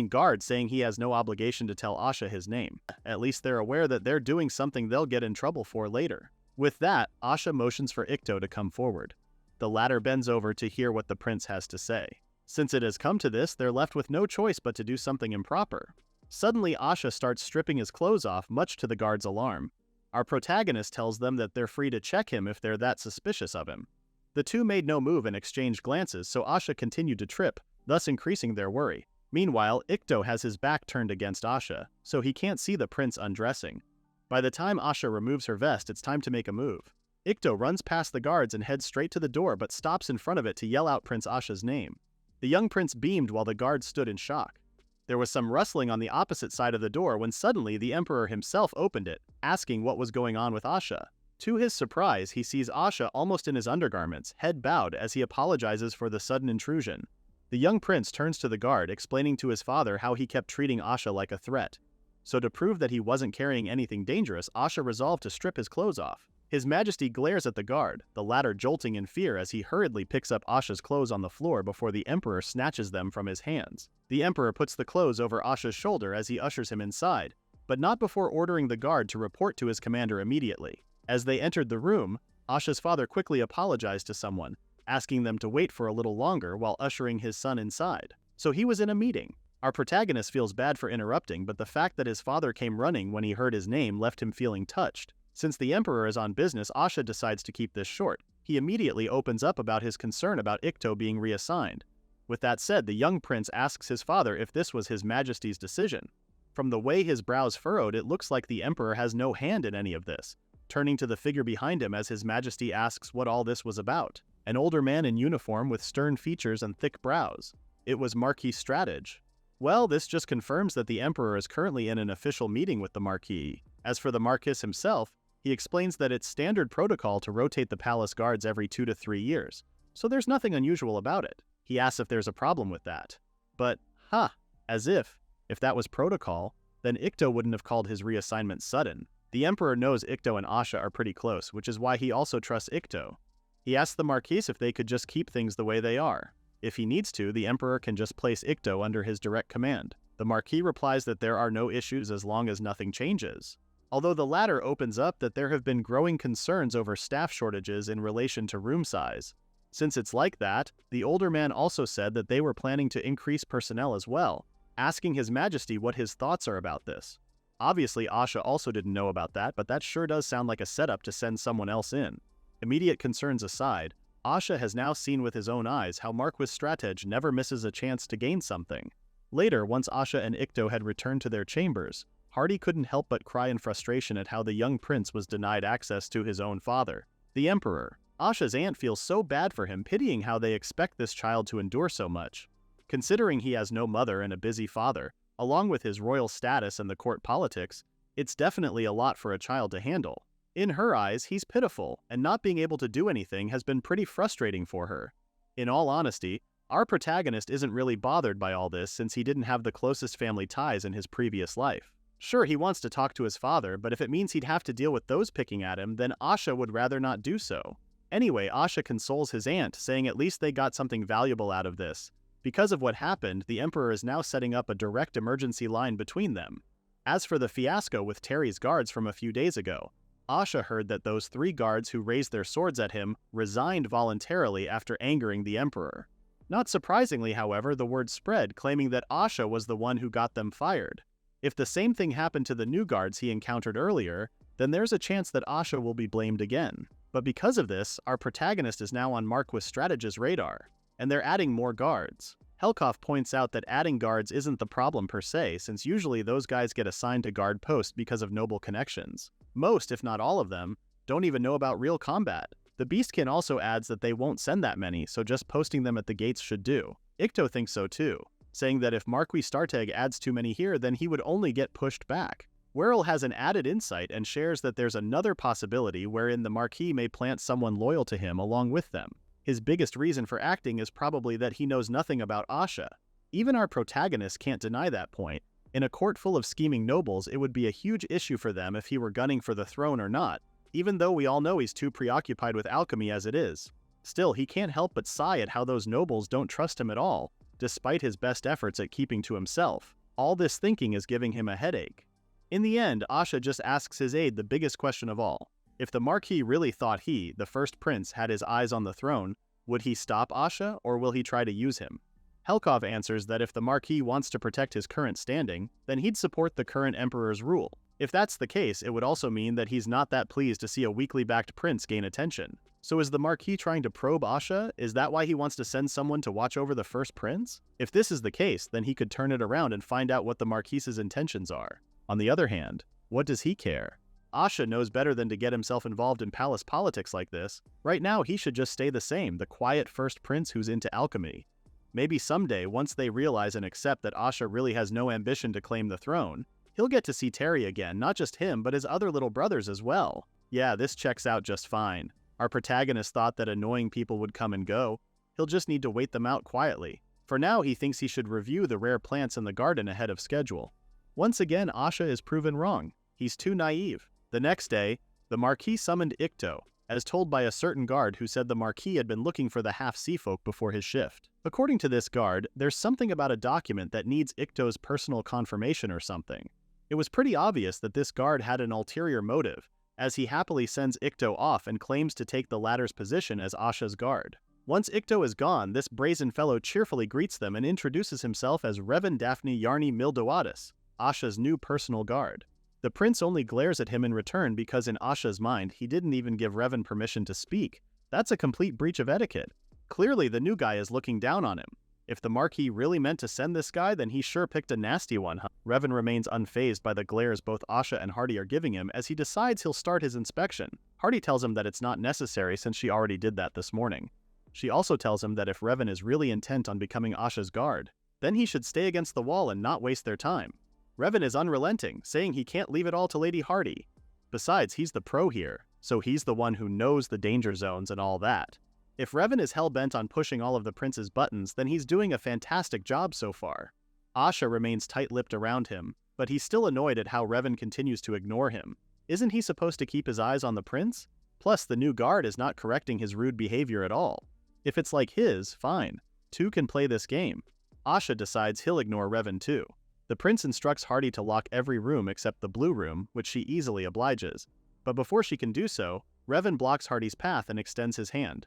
guard saying he has no obligation to tell Asha his name. At least they're aware that they're doing something they'll get in trouble for later. With that, Asha motions for Ikto to come forward. The latter bends over to hear what the prince has to say. Since it has come to this, they're left with no choice but to do something improper. Suddenly, Asha starts stripping his clothes off, much to the guard's alarm. Our protagonist tells them that they're free to check him if they're that suspicious of him. The two made no move and exchanged glances, so Asha continued to trip, thus increasing their worry. Meanwhile, Ikto has his back turned against Asha, so he can't see the prince undressing. By the time Asha removes her vest, it's time to make a move. Ikto runs past the guards and heads straight to the door but stops in front of it to yell out Prince Asha's name. The young prince beamed while the guards stood in shock. There was some rustling on the opposite side of the door when suddenly the Emperor himself opened it, asking what was going on with Asha. To his surprise, he sees Asha almost in his undergarments, head bowed as he apologizes for the sudden intrusion. The young prince turns to the guard, explaining to his father how he kept treating Asha like a threat. So to prove that he wasn't carrying anything dangerous, Asha resolved to strip his clothes off. His Majesty glares at the guard, the latter jolting in fear as he hurriedly picks up Asha's clothes on the floor before the Emperor snatches them from his hands. The Emperor puts the clothes over Asha's shoulder as he ushers him inside, but not before ordering the guard to report to his commander immediately. As they entered the room, Asha's father quickly apologized to someone, asking them to wait for a little longer while ushering his son inside. So he was in a meeting. Our protagonist feels bad for interrupting, but the fact that his father came running when he heard his name left him feeling touched. Since the Emperor is on business, Asha decides to keep this short. He immediately opens up about his concern about Ikto being reassigned. With that said, the young prince asks his father if this was His Majesty's decision. From the way his brows furrowed, it looks like the Emperor has no hand in any of this, turning to the figure behind him as His Majesty asks what all this was about. An older man in uniform with stern features and thick brows. It was Marquis Stratege. Well, this just confirms that the Emperor is currently in an official meeting with the Marquis. As for the Marquis himself, he explains that it's standard protocol to rotate the palace guards every 2 to 3 years, so there's nothing unusual about it. He asks if there's a problem with that. But, as if that was protocol, then Ikto wouldn't have called his reassignment sudden. The Emperor knows Ikto and Asha are pretty close, which is why he also trusts Ikto. He asks the Marquis if they could just keep things the way they are. If he needs to, the Emperor can just place Ikto under his direct command. The Marquis replies that there are no issues as long as nothing changes. Although the latter opens up that there have been growing concerns over staff shortages in relation to room size. Since it's like that, the older man also said that they were planning to increase personnel as well, asking His Majesty what his thoughts are about this. Obviously, Asha also didn't know about that, but that sure does sound like a setup to send someone else in. Immediate concerns aside, Asha has now seen with his own eyes how Marquis Stratege never misses a chance to gain something. Later, once Asha and Ikto had returned to their chambers, Hardy couldn't help but cry in frustration at how the young prince was denied access to his own father, the Emperor. Asha's aunt feels so bad for him, pitying how they expect this child to endure so much. Considering he has no mother and a busy father, along with his royal status and the court politics, it's definitely a lot for a child to handle. In her eyes, he's pitiful, and not being able to do anything has been pretty frustrating for her. In all honesty, our protagonist isn't really bothered by all this since he didn't have the closest family ties in his previous life. Sure, he wants to talk to his father, but if it means he'd have to deal with those picking at him, then Asha would rather not do so. Anyway, Asha consoles his aunt, saying at least they got something valuable out of this. Because of what happened, the Emperor is now setting up a direct emergency line between them. As for the fiasco with Terry's guards from a few days ago, Asha heard that those 3 guards who raised their swords at him resigned voluntarily after angering the Emperor. Not surprisingly, however, the word spread, claiming that Asha was the one who got them fired. If the same thing happened to the new guards he encountered earlier, then there's a chance that Asha will be blamed again. But because of this, our protagonist is now on Marquis Stratege's radar, and they're adding more guards. Helkov points out that adding guards isn't the problem per se, since usually those guys get assigned to guard posts because of noble connections. Most, if not all of them, don't even know about real combat. The Beastkin also adds that they won't send that many, so just posting them at the gates should do. Ikto thinks so too, saying that if Marquis Stratege adds too many here, then he would only get pushed back. Werrell has an added insight and shares that there's another possibility wherein the Marquis may plant someone loyal to him along with them. His biggest reason for acting is probably that he knows nothing about Asha. Even our protagonist can't deny that point. In a court full of scheming nobles, it would be a huge issue for them if he were gunning for the throne or not, even though we all know he's too preoccupied with alchemy as it is. Still, he can't help but sigh at how those nobles don't trust him at all, despite his best efforts at keeping to himself. All this thinking is giving him a headache. In the end, Asha just asks his aide the biggest question of all. If the Marquis really thought he, the first prince, had his eyes on the throne, would he stop Asha, or will he try to use him? Helkov answers that if the Marquis wants to protect his current standing, then he'd support the current emperor's rule. If that's the case, it would also mean that he's not that pleased to see a weakly backed prince gain attention. So is the Marquis trying to probe Asha? Is that why he wants to send someone to watch over the first prince? If this is the case, then he could turn it around and find out what the Marquis's intentions are. On the other hand, what does he care? Asha knows better than to get himself involved in palace politics like this. Right now, he should just stay the same, the quiet first prince who's into alchemy. Maybe someday, once they realize and accept that Asha really has no ambition to claim the throne, he'll get to see Terry again, not just him, but his other little brothers as well. Yeah, this checks out just fine. Our protagonist thought that annoying people would come and go. He'll just need to wait them out quietly. For now, he thinks he should review the rare plants in the garden ahead of schedule. Once again, Asha is proven wrong. He's too naive. The next day, the Marquis summoned Ikto, as told by a certain guard who said the Marquis had been looking for the half-sea folk before his shift. According to this guard, there's something about a document that needs Ikto's personal confirmation or something. It was pretty obvious that this guard had an ulterior motive, as he happily sends Ikto off and claims to take the latter's position as Asha's guard. Once Ikto is gone, this brazen fellow cheerfully greets them and introduces himself as Revan Daphne Yarni Mildoadis, Asha's new personal guard. The prince only glares at him in return because in Asha's mind, he didn't even give Revan permission to speak. That's a complete breach of etiquette. Clearly, the new guy is looking down on him. If the Marquis really meant to send this guy, then he sure picked a nasty one, huh? Revan remains unfazed by the glares both Asha and Hardy are giving him as he decides he'll start his inspection. Hardy tells him that it's not necessary since she already did that this morning. She also tells him that if Revan is really intent on becoming Asha's guard, then he should stay against the wall and not waste their time. Revan is unrelenting, saying he can't leave it all to Lady Hardy. Besides, he's the pro here, so he's the one who knows the danger zones and all that. If Revan is hell-bent on pushing all of the prince's buttons, then he's doing a fantastic job so far. Asha remains tight-lipped around him, but he's still annoyed at how Revan continues to ignore him. Isn't he supposed to keep his eyes on the prince? Plus, the new guard is not correcting his rude behavior at all. If it's like his, fine. Two can play this game. Asha decides he'll ignore Revan too. The prince instructs Hardy to lock every room except the blue room, which she easily obliges. But before she can do so, Revan blocks Hardy's path and extends his hand.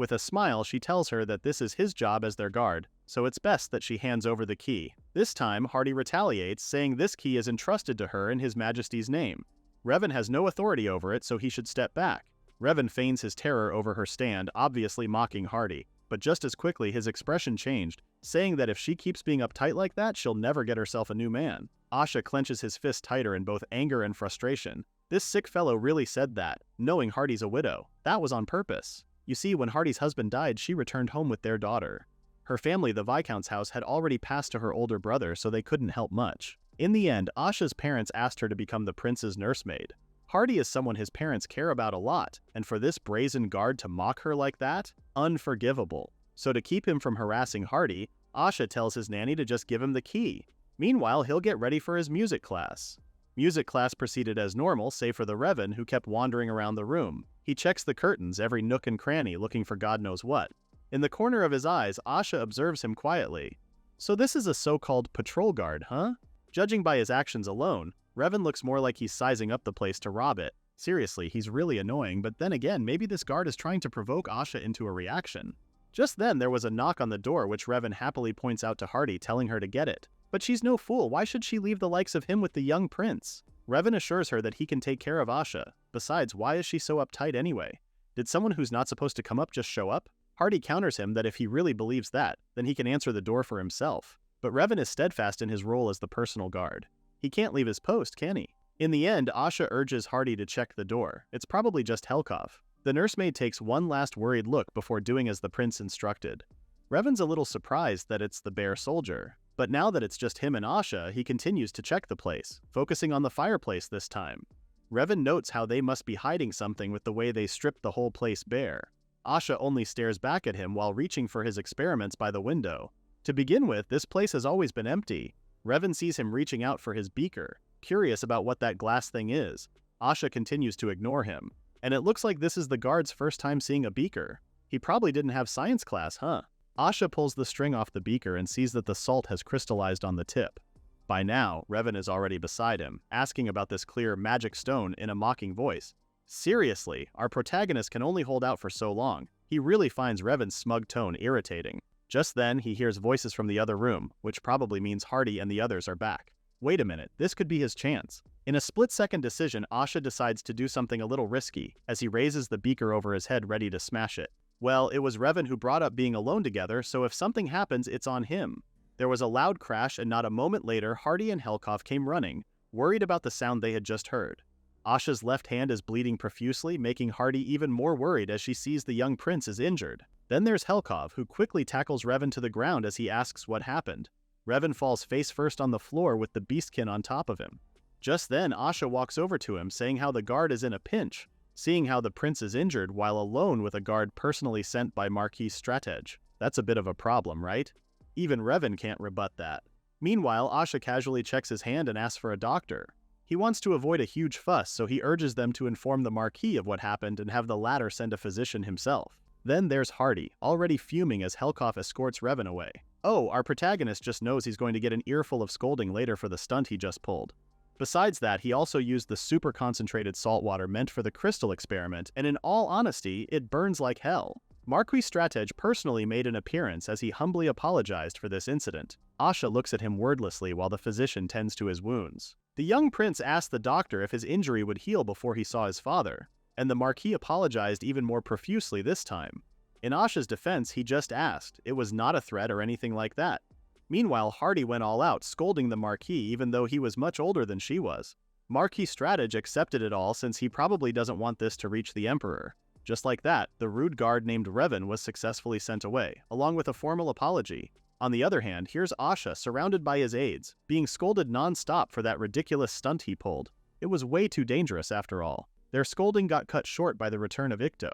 With a smile, she tells her that this is his job as their guard, so it's best that she hands over the key. This time, Hardy retaliates, saying this key is entrusted to her in His Majesty's name. Revan has no authority over it, so he should step back. Revan feigns his terror over her stand, obviously mocking Hardy, but just as quickly his expression changed, saying that if she keeps being uptight like that, she'll never get herself a new man. Asha clenches his fist tighter in both anger and frustration. This sick fellow really said that, knowing Hardy's a widow. That was on purpose. You see, when Hardy's husband died, she returned home with their daughter. Her family, the Viscount's house, had already passed to her older brother, so they couldn't help much. In the end, Asha's parents asked her to become the prince's nursemaid. Hardy is someone his parents care about a lot, and for this brazen guard to mock her like that? Unforgivable. So to keep him from harassing Hardy, Asha tells his nanny to just give him the key. Meanwhile, he'll get ready for his music class. Music class proceeded as normal, save for the Revan, who kept wandering around the room. He checks the curtains, every nook and cranny, looking for God knows what. In the corner of his eyes, Asha observes him quietly. So this is a so-called patrol guard, huh? Judging by his actions alone, Revan looks more like he's sizing up the place to rob it. Seriously, he's really annoying, but then again, maybe this guard is trying to provoke Asha into a reaction. Just then, there was a knock on the door, which Revan happily points out to Hardy, telling her to get it. But she's no fool. Why should she leave the likes of him with the young prince? Revan assures her that he can take care of Asha. Besides, why is she so uptight anyway? Did someone who's not supposed to come up just show up? Hardy counters him that if he really believes that, then he can answer the door for himself. But Revan is steadfast in his role as the personal guard. He can't leave his post, can he? In the end, Asha urges Hardy to check the door. It's probably just Helkov. The nursemaid takes one last worried look before doing as the prince instructed. Revan's a little surprised that it's the bear soldier. But now that it's just him and Asha, he continues to check the place, focusing on the fireplace this time. Revan notes how they must be hiding something with the way they stripped the whole place bare. Asha only stares back at him while reaching for his experiments by the window. To begin with, this place has always been empty. Revan sees him reaching out for his beaker, curious about what that glass thing is. Asha continues to ignore him. And it looks like this is the guard's first time seeing a beaker. He probably didn't have science class, huh? Asha pulls the string off the beaker and sees that the salt has crystallized on the tip. By now, Revan is already beside him, asking about this clear magic stone in a mocking voice. Seriously, our protagonist can only hold out for so long. He really finds Revan's smug tone irritating. Just then, he hears voices from the other room, which probably means Hardy and the others are back. Wait a minute, this could be his chance. In a split-second decision, Asha decides to do something a little risky, as he raises the beaker over his head ready to smash it. Well, it was Revan who brought up being alone together, so if something happens, it's on him. There was a loud crash, and not a moment later, Hardy and Helkov came running, worried about the sound they had just heard. Asha's left hand is bleeding profusely, making Hardy even more worried as she sees the young prince is injured. Then there's Helkov, who quickly tackles Revan to the ground as he asks what happened. Revan falls face first on the floor with the beastkin on top of him. Just then, Asha walks over to him, saying how the guard is in a pinch, seeing how the prince is injured while alone with a guard personally sent by Marquis Stratege. That's a bit of a problem, right? Even Revan can't rebut that. Meanwhile, Asha casually checks his hand and asks for a doctor. He wants to avoid a huge fuss, so he urges them to inform the Marquis of what happened and have the latter send a physician himself. Then there's Hardy, already fuming as Helkov escorts Revan away. Oh, our protagonist just knows he's going to get an earful of scolding later for the stunt he just pulled. Besides that, he also used the super concentrated salt water meant for the crystal experiment, and in all honesty, it burns like hell. Marquis Stratege personally made an appearance as he humbly apologized for this incident. Asha looks at him wordlessly while the physician tends to his wounds. The young prince asked the doctor if his injury would heal before he saw his father, and the Marquis apologized even more profusely this time. In Asha's defense, he just asked. It was not a threat or anything like that. Meanwhile, Hardy went all out, scolding the Marquis even though he was much older than she was. Marquis Stratege accepted it all since he probably doesn't want this to reach the Emperor. Just like that, the rude guard named Revan was successfully sent away, along with a formal apology. On the other hand, here's Asha surrounded by his aides, being scolded non-stop for that ridiculous stunt he pulled. It was way too dangerous after all. Their scolding got cut short by the return of Ikto.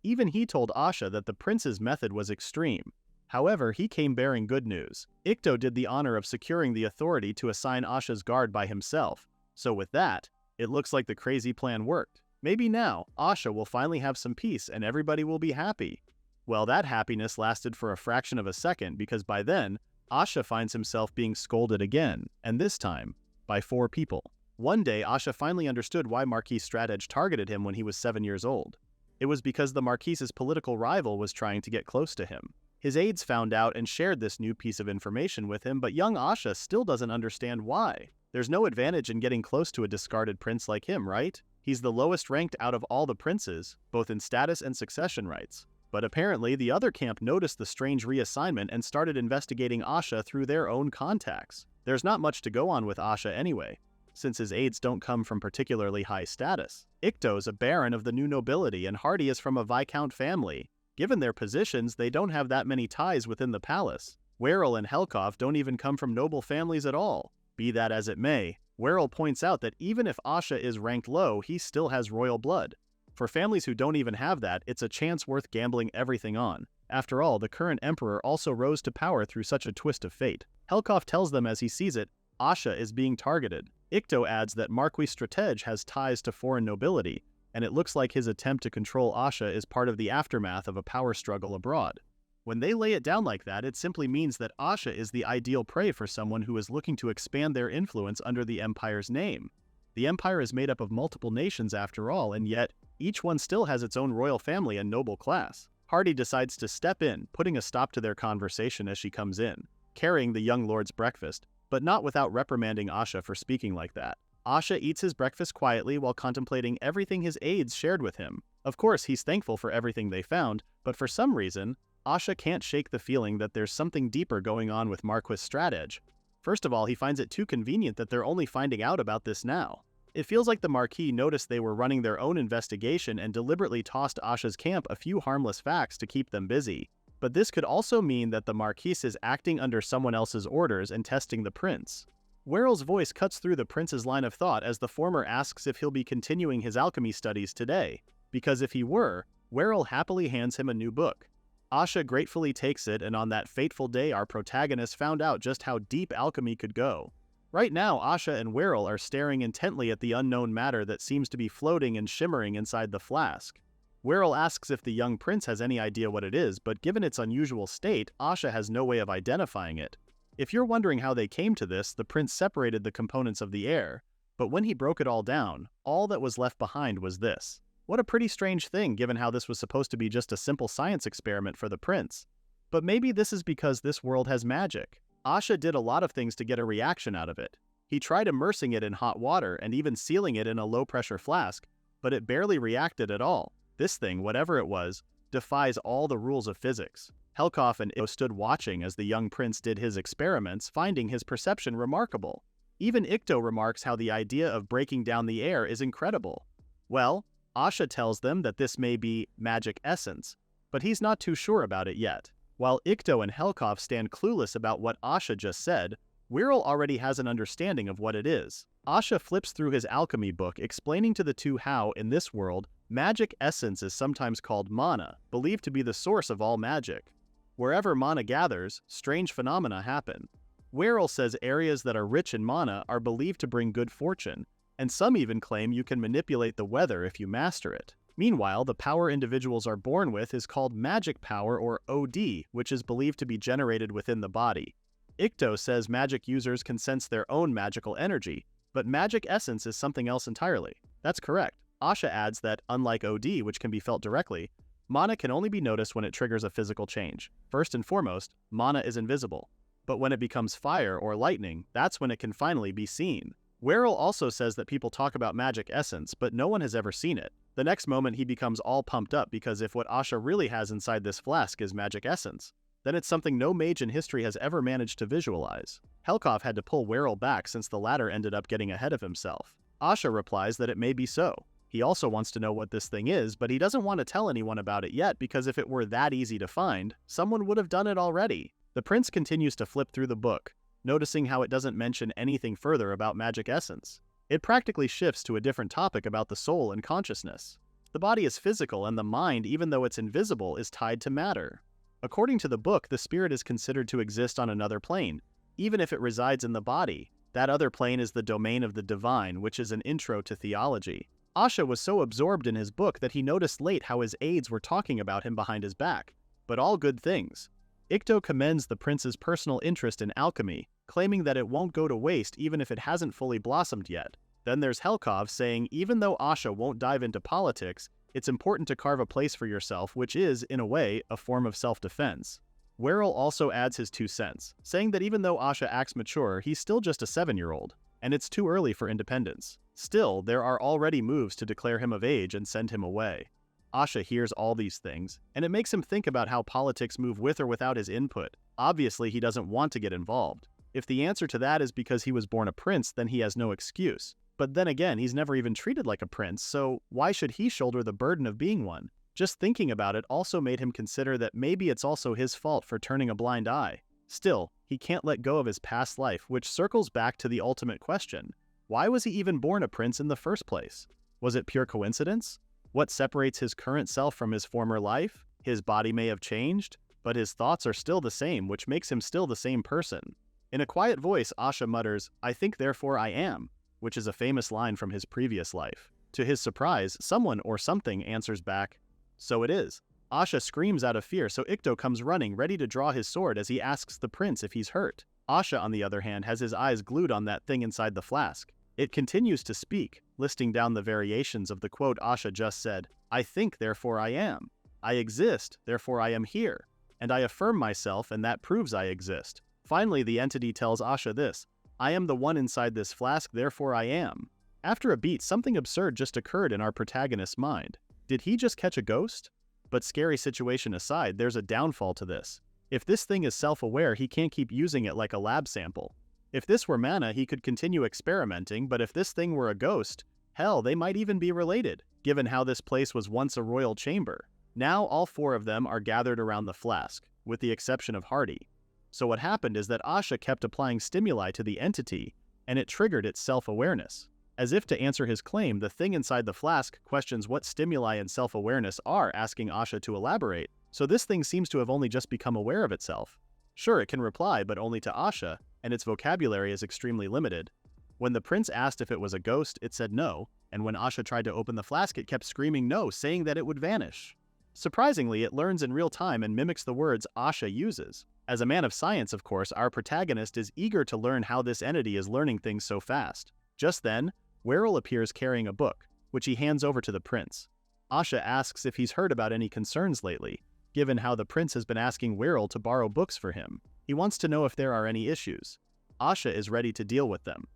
Even he told Asha that the prince's method was extreme. However, he came bearing good news. Ikto did the honor of securing the authority to assign Asha's guard by himself. So with that, it looks like the crazy plan worked. Maybe now, Asha will finally have some peace and everybody will be happy. Well, that happiness lasted for a fraction of a second because by then, Asha finds himself being scolded again, and this time, by 4 people. One day, Asha finally understood why Marquis Stratege targeted him when he was 7 years old. It was because the Marquise's political rival was trying to get close to him. His aides found out and shared this new piece of information with him, but young Asha still doesn't understand why. There's no advantage in getting close to a discarded prince like him, right? He's the lowest ranked out of all the princes, both in status and succession rights. But apparently, the other camp noticed the strange reassignment and started investigating Asha through their own contacts. There's not much to go on with Asha anyway, since his aides don't come from particularly high status. Ikto's a baron of the new nobility and Hardy is from a viscount family. Given their positions, they don't have that many ties within the palace. Werrel and Helkov don't even come from noble families at all. Be that as it may, Werrel points out that even if Asha is ranked low, he still has royal blood. For families who don't even have that, it's a chance worth gambling everything on. After all, the current emperor also rose to power through such a twist of fate. Helkov tells them as he sees it, Asha is being targeted. Ikto adds that Marquis Stratege has ties to foreign nobility, and it looks like his attempt to control Asha is part of the aftermath of a power struggle abroad. When they lay it down like that, it simply means that Asha is the ideal prey for someone who is looking to expand their influence under the Empire's name. The Empire is made up of multiple nations after all, and yet, each one still has its own royal family and noble class. Hardy decides to step in, putting a stop to their conversation as she comes in, carrying the young lord's breakfast, but not without reprimanding Asha for speaking like that. Asha eats his breakfast quietly while contemplating everything his aides shared with him. Of course, he's thankful for everything they found, but for some reason, Asha can't shake the feeling that there's something deeper going on with Marquis Stratege. First of all, he finds it too convenient that they're only finding out about this now. It feels like the Marquis noticed they were running their own investigation and deliberately tossed Asha's camp a few harmless facts to keep them busy. But this could also mean that the Marquis is acting under someone else's orders and testing the prince. Werrel's voice cuts through the prince's line of thought as the former asks if he'll be continuing his alchemy studies today, because if he were, Werrel happily hands him a new book. Asha gratefully takes it, and on that fateful day our protagonist found out just how deep alchemy could go. Right now, Asha and Werrel are staring intently at the unknown matter that seems to be floating and shimmering inside the flask. Werrel asks if the young prince has any idea what it is, but given its unusual state, Asha has no way of identifying it. If you're wondering how they came to this, the prince separated the components of the heir, but when he broke it all down, all that was left behind was this. What a pretty strange thing given how this was supposed to be just a simple science experiment for the prince. But maybe this is because this world has magic. Asha did a lot of things to get a reaction out of it. He tried immersing it in hot water and even sealing it in a low-pressure flask, but it barely reacted at all. This thing, whatever it was, defies all the rules of physics. Helkov and Ikto stood watching as the young prince did his experiments, finding his perception remarkable. Even Ikto remarks how the idea of breaking down the air is incredible. Well, Asha tells them that this may be magic essence, but he's not too sure about it yet. While Ikto and Helkov stand clueless about what Asha just said, Werrel already has an understanding of what it is. Asha flips through his alchemy book, explaining to the two how, in this world, magic essence is sometimes called mana, believed to be the source of all magic. Wherever mana gathers, strange phenomena happen. Werrel says areas that are rich in mana are believed to bring good fortune, and some even claim you can manipulate the weather if you master it. Meanwhile, the power individuals are born with is called magic power, or OD, which is believed to be generated within the body. Ikto says magic users can sense their own magical energy, but magic essence is something else entirely. That's correct. Asha adds that, unlike OD, which can be felt directly, mana can only be noticed when it triggers a physical change. First and foremost, mana is invisible. But when it becomes fire or lightning, that's when it can finally be seen. Werrel also says that people talk about magic essence, but no one has ever seen it. The next moment he becomes all pumped up because if what Asha really has inside this flask is magic essence, then it's something no mage in history has ever managed to visualize. Helkov had to pull Werrel back since the latter ended up getting ahead of himself. Asha replies that it may be so. He also wants to know what this thing is, but he doesn't want to tell anyone about it yet because if it were that easy to find, someone would have done it already. The prince continues to flip through the book, noticing how it doesn't mention anything further about magic essence. It practically shifts to a different topic about the soul and consciousness. The body is physical and the mind, even though it's invisible, is tied to matter. According to the book, the spirit is considered to exist on another plane, even if it resides in the body. That other plane is the domain of the divine, which is an intro to theology. Asha was so absorbed in his book that he noticed late how his aides were talking about him behind his back. But all good things. Ikto commends the prince's personal interest in alchemy, claiming that it won't go to waste even if it hasn't fully blossomed yet. Then there's Helkov saying even though Asha won't dive into politics, It's important to carve a place for yourself, which is, in a way, a form of self-defense. Wirral also adds his 2 cents, saying that even though Asha acts mature, he's still just a 7-year-old, and it's too early for independence. Still, there are already moves to declare him of age and send him away. Asha hears all these things, and it makes him think about how politics move with or without his input. Obviously, he doesn't want to get involved. If the answer to that is because he was born a prince, then he has no excuse. But then again, he's never even treated like a prince, so why should he shoulder the burden of being one? Just thinking about it also made him consider that maybe it's also his fault for turning a blind eye. Still, he can't let go of his past life, which circles back to the ultimate question. Why was he even born a prince in the first place? Was it pure coincidence? What separates his current self from his former life? His body may have changed, but his thoughts are still the same, which makes him still the same person. In a quiet voice, Asha mutters, "I think therefore I am," which is a famous line from his previous life. To his surprise, someone or something answers back, "So it is." Asha screams out of fear, so Ikto comes running, ready to draw his sword as he asks the prince if he's hurt. Asha, on the other hand, has his eyes glued on that thing inside the flask. It continues to speak, listing down the variations of the quote Asha just said, "I think, therefore I am. I exist, therefore I am here. And I affirm myself, and that proves I exist." Finally, the entity tells Asha this, "I am the one inside this flask, therefore I am." After a beat, something absurd just occurred in our protagonist's mind. Did he just catch a ghost? But scary situation aside, there's a downfall to this. If this thing is self-aware, he can't keep using it like a lab sample. If this were mana, he could continue experimenting, but if this thing were a ghost, hell, they might even be related, given how this place was once a royal chamber. Now all 4 of them are gathered around the flask, with the exception of Hardy. So what happened is that Asha kept applying stimuli to the entity, and it triggered its self-awareness. As if to answer his claim, the thing inside the flask questions what stimuli and self-awareness are, asking Asha to elaborate, so this thing seems to have only just become aware of itself. Sure, it can reply, but only to Asha, and its vocabulary is extremely limited. When the prince asked if it was a ghost, it said no, and when Asha tried to open the flask, it kept screaming no, saying that it would vanish. Surprisingly, it learns in real time and mimics the words Asha uses. As a man of science, of course, our protagonist is eager to learn how this entity is learning things so fast. Just then, Wirral appears carrying a book, which he hands over to the prince. Asha asks if he's heard about any concerns lately, given how the prince has been asking Wirral to borrow books for him. He wants to know if there are any issues. Asha is ready to deal with them.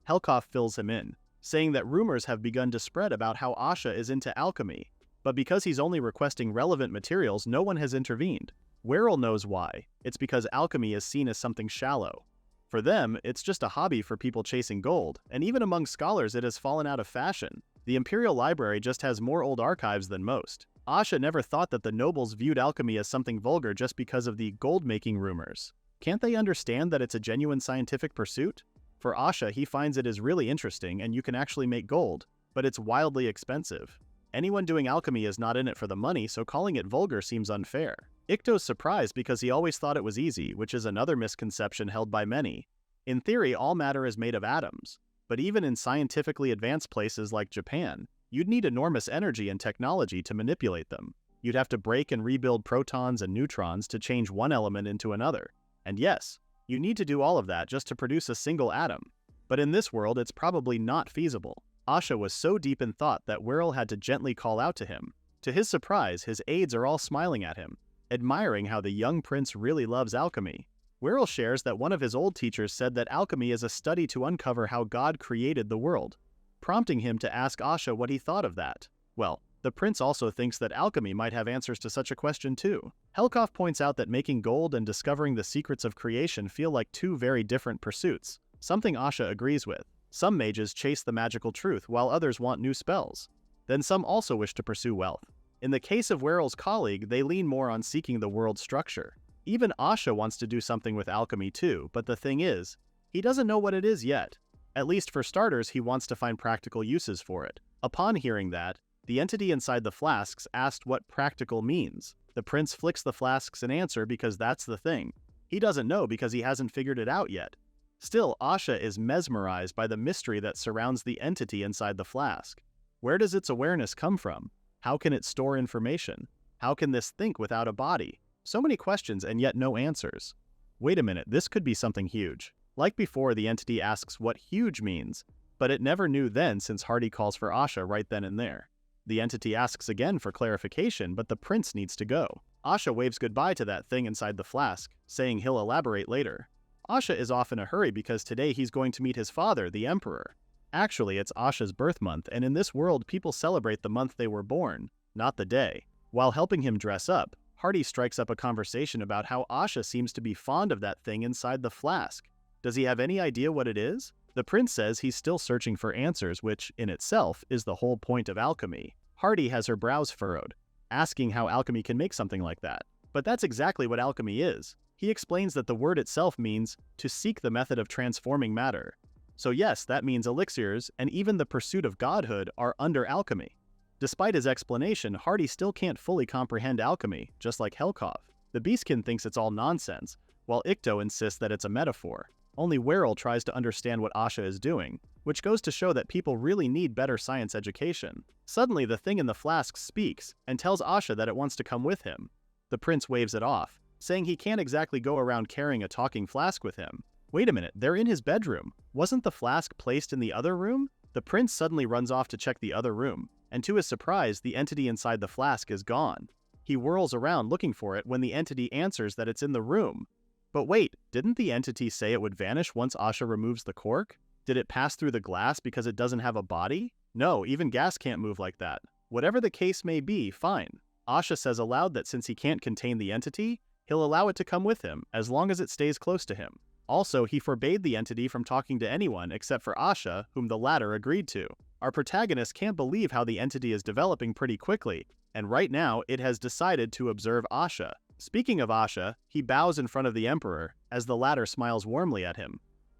Helkoff fills him in, saying that rumors have begun to spread about how Asha is into alchemy, but because he's only requesting relevant materials, no one has intervened. Wirral knows why. It's because alchemy is seen as something shallow. For them, it's just a hobby for people chasing gold, and even among scholars it has fallen out of fashion. The Imperial Library just has more old archives than most. Asha never thought that the nobles viewed alchemy as something vulgar just because of the gold-making rumors. Can't they understand that it's a genuine scientific pursuit? For Asha, he finds it is really interesting and you can actually make gold, but it's wildly expensive. Anyone doing alchemy is not in it for the money, so calling it vulgar seems unfair. Ikto's surprised because he always thought it was easy, which is another misconception held by many. In theory, all matter is made of atoms, but even in scientifically advanced places like Japan, you'd need enormous energy and technology to manipulate them. You'd have to break and rebuild protons and neutrons to change one element into another. And yes, you need to do all of that just to produce a single atom. But in this world, it's probably not feasible. Asha was so deep in thought that Wirral had to gently call out to him. To his surprise, his aides are all smiling at him, admiring how the young prince really loves alchemy. Wirral shares that one of his old teachers said that alchemy is a study to uncover how God created the world, prompting him to ask Asha what he thought of that. Well, the prince also thinks that alchemy might have answers to such a question too. Helkoff points out that making gold and discovering the secrets of creation feel like 2 very different pursuits, something Asha agrees with. Some mages chase the magical truth while others want new spells. Then some also wish to pursue wealth. In the case of Wirral's colleague, they lean more on seeking the world's structure. Even Asha wants to do something with alchemy too, but the thing is, he doesn't know what it is yet. At least for starters, he wants to find practical uses for it. Upon hearing that, the entity inside the flasks asked what practical means. The prince flicks the flasks in answer because that's the thing. He doesn't know because he hasn't figured it out yet. Still, Asha is mesmerized by the mystery that surrounds the entity inside the flask. Where does its awareness come from? How can it store information? How can this think without a body? So many questions and yet no answers. Wait a minute, this could be something huge. Like before, the entity asks what huge means, but it never knew then since Hardy calls for Asha right then and there. The entity asks again for clarification, but the prince needs to go. Asha waves goodbye to that thing inside the flask, saying he'll elaborate later. Asha is off in a hurry because today he's going to meet his father, the emperor. Actually, it's Asha's birth month, and in this world people celebrate the month they were born, not the day. While helping him dress up, Hardy strikes up a conversation about how Asha seems to be fond of that thing inside the flask. Does he have any idea what it is? The prince says he's still searching for answers, which, in itself, is the whole point of alchemy. Hardy has her brows furrowed, asking how alchemy can make something like that. But that's exactly what alchemy is. He explains that the word itself means to seek the method of transforming matter. So yes, that means elixirs, and even the pursuit of godhood, are under alchemy. Despite his explanation, Hardy still can't fully comprehend alchemy, just like Helkov. The Beastkin thinks it's all nonsense, while Ikto insists that it's a metaphor. Only Werrel tries to understand what Asha is doing, which goes to show that people really need better science education. Suddenly, the thing in the flask speaks, and tells Asha that it wants to come with him. The prince waves it off, saying he can't exactly go around carrying a talking flask with him. Wait a minute, they're in his bedroom. Wasn't the flask placed in the other room? The prince suddenly runs off to check the other room, and to his surprise, the entity inside the flask is gone. He whirls around looking for it when the entity answers that it's in the room. But wait, didn't the entity say it would vanish once Asha removes the cork? Did it pass through the glass because it doesn't have a body? No, even gas can't move like that. Whatever the case may be, fine. Asha says aloud that since he can't contain the entity, he'll allow it to come with him, as long as it stays close to him. Also, he forbade the entity from talking to anyone except for Asha, whom the latter agreed to. Our protagonist can't believe how the entity is developing pretty quickly, and right now it has decided to observe Asha. Speaking of Asha, he bows in front of the emperor, as the latter smiles warmly at him.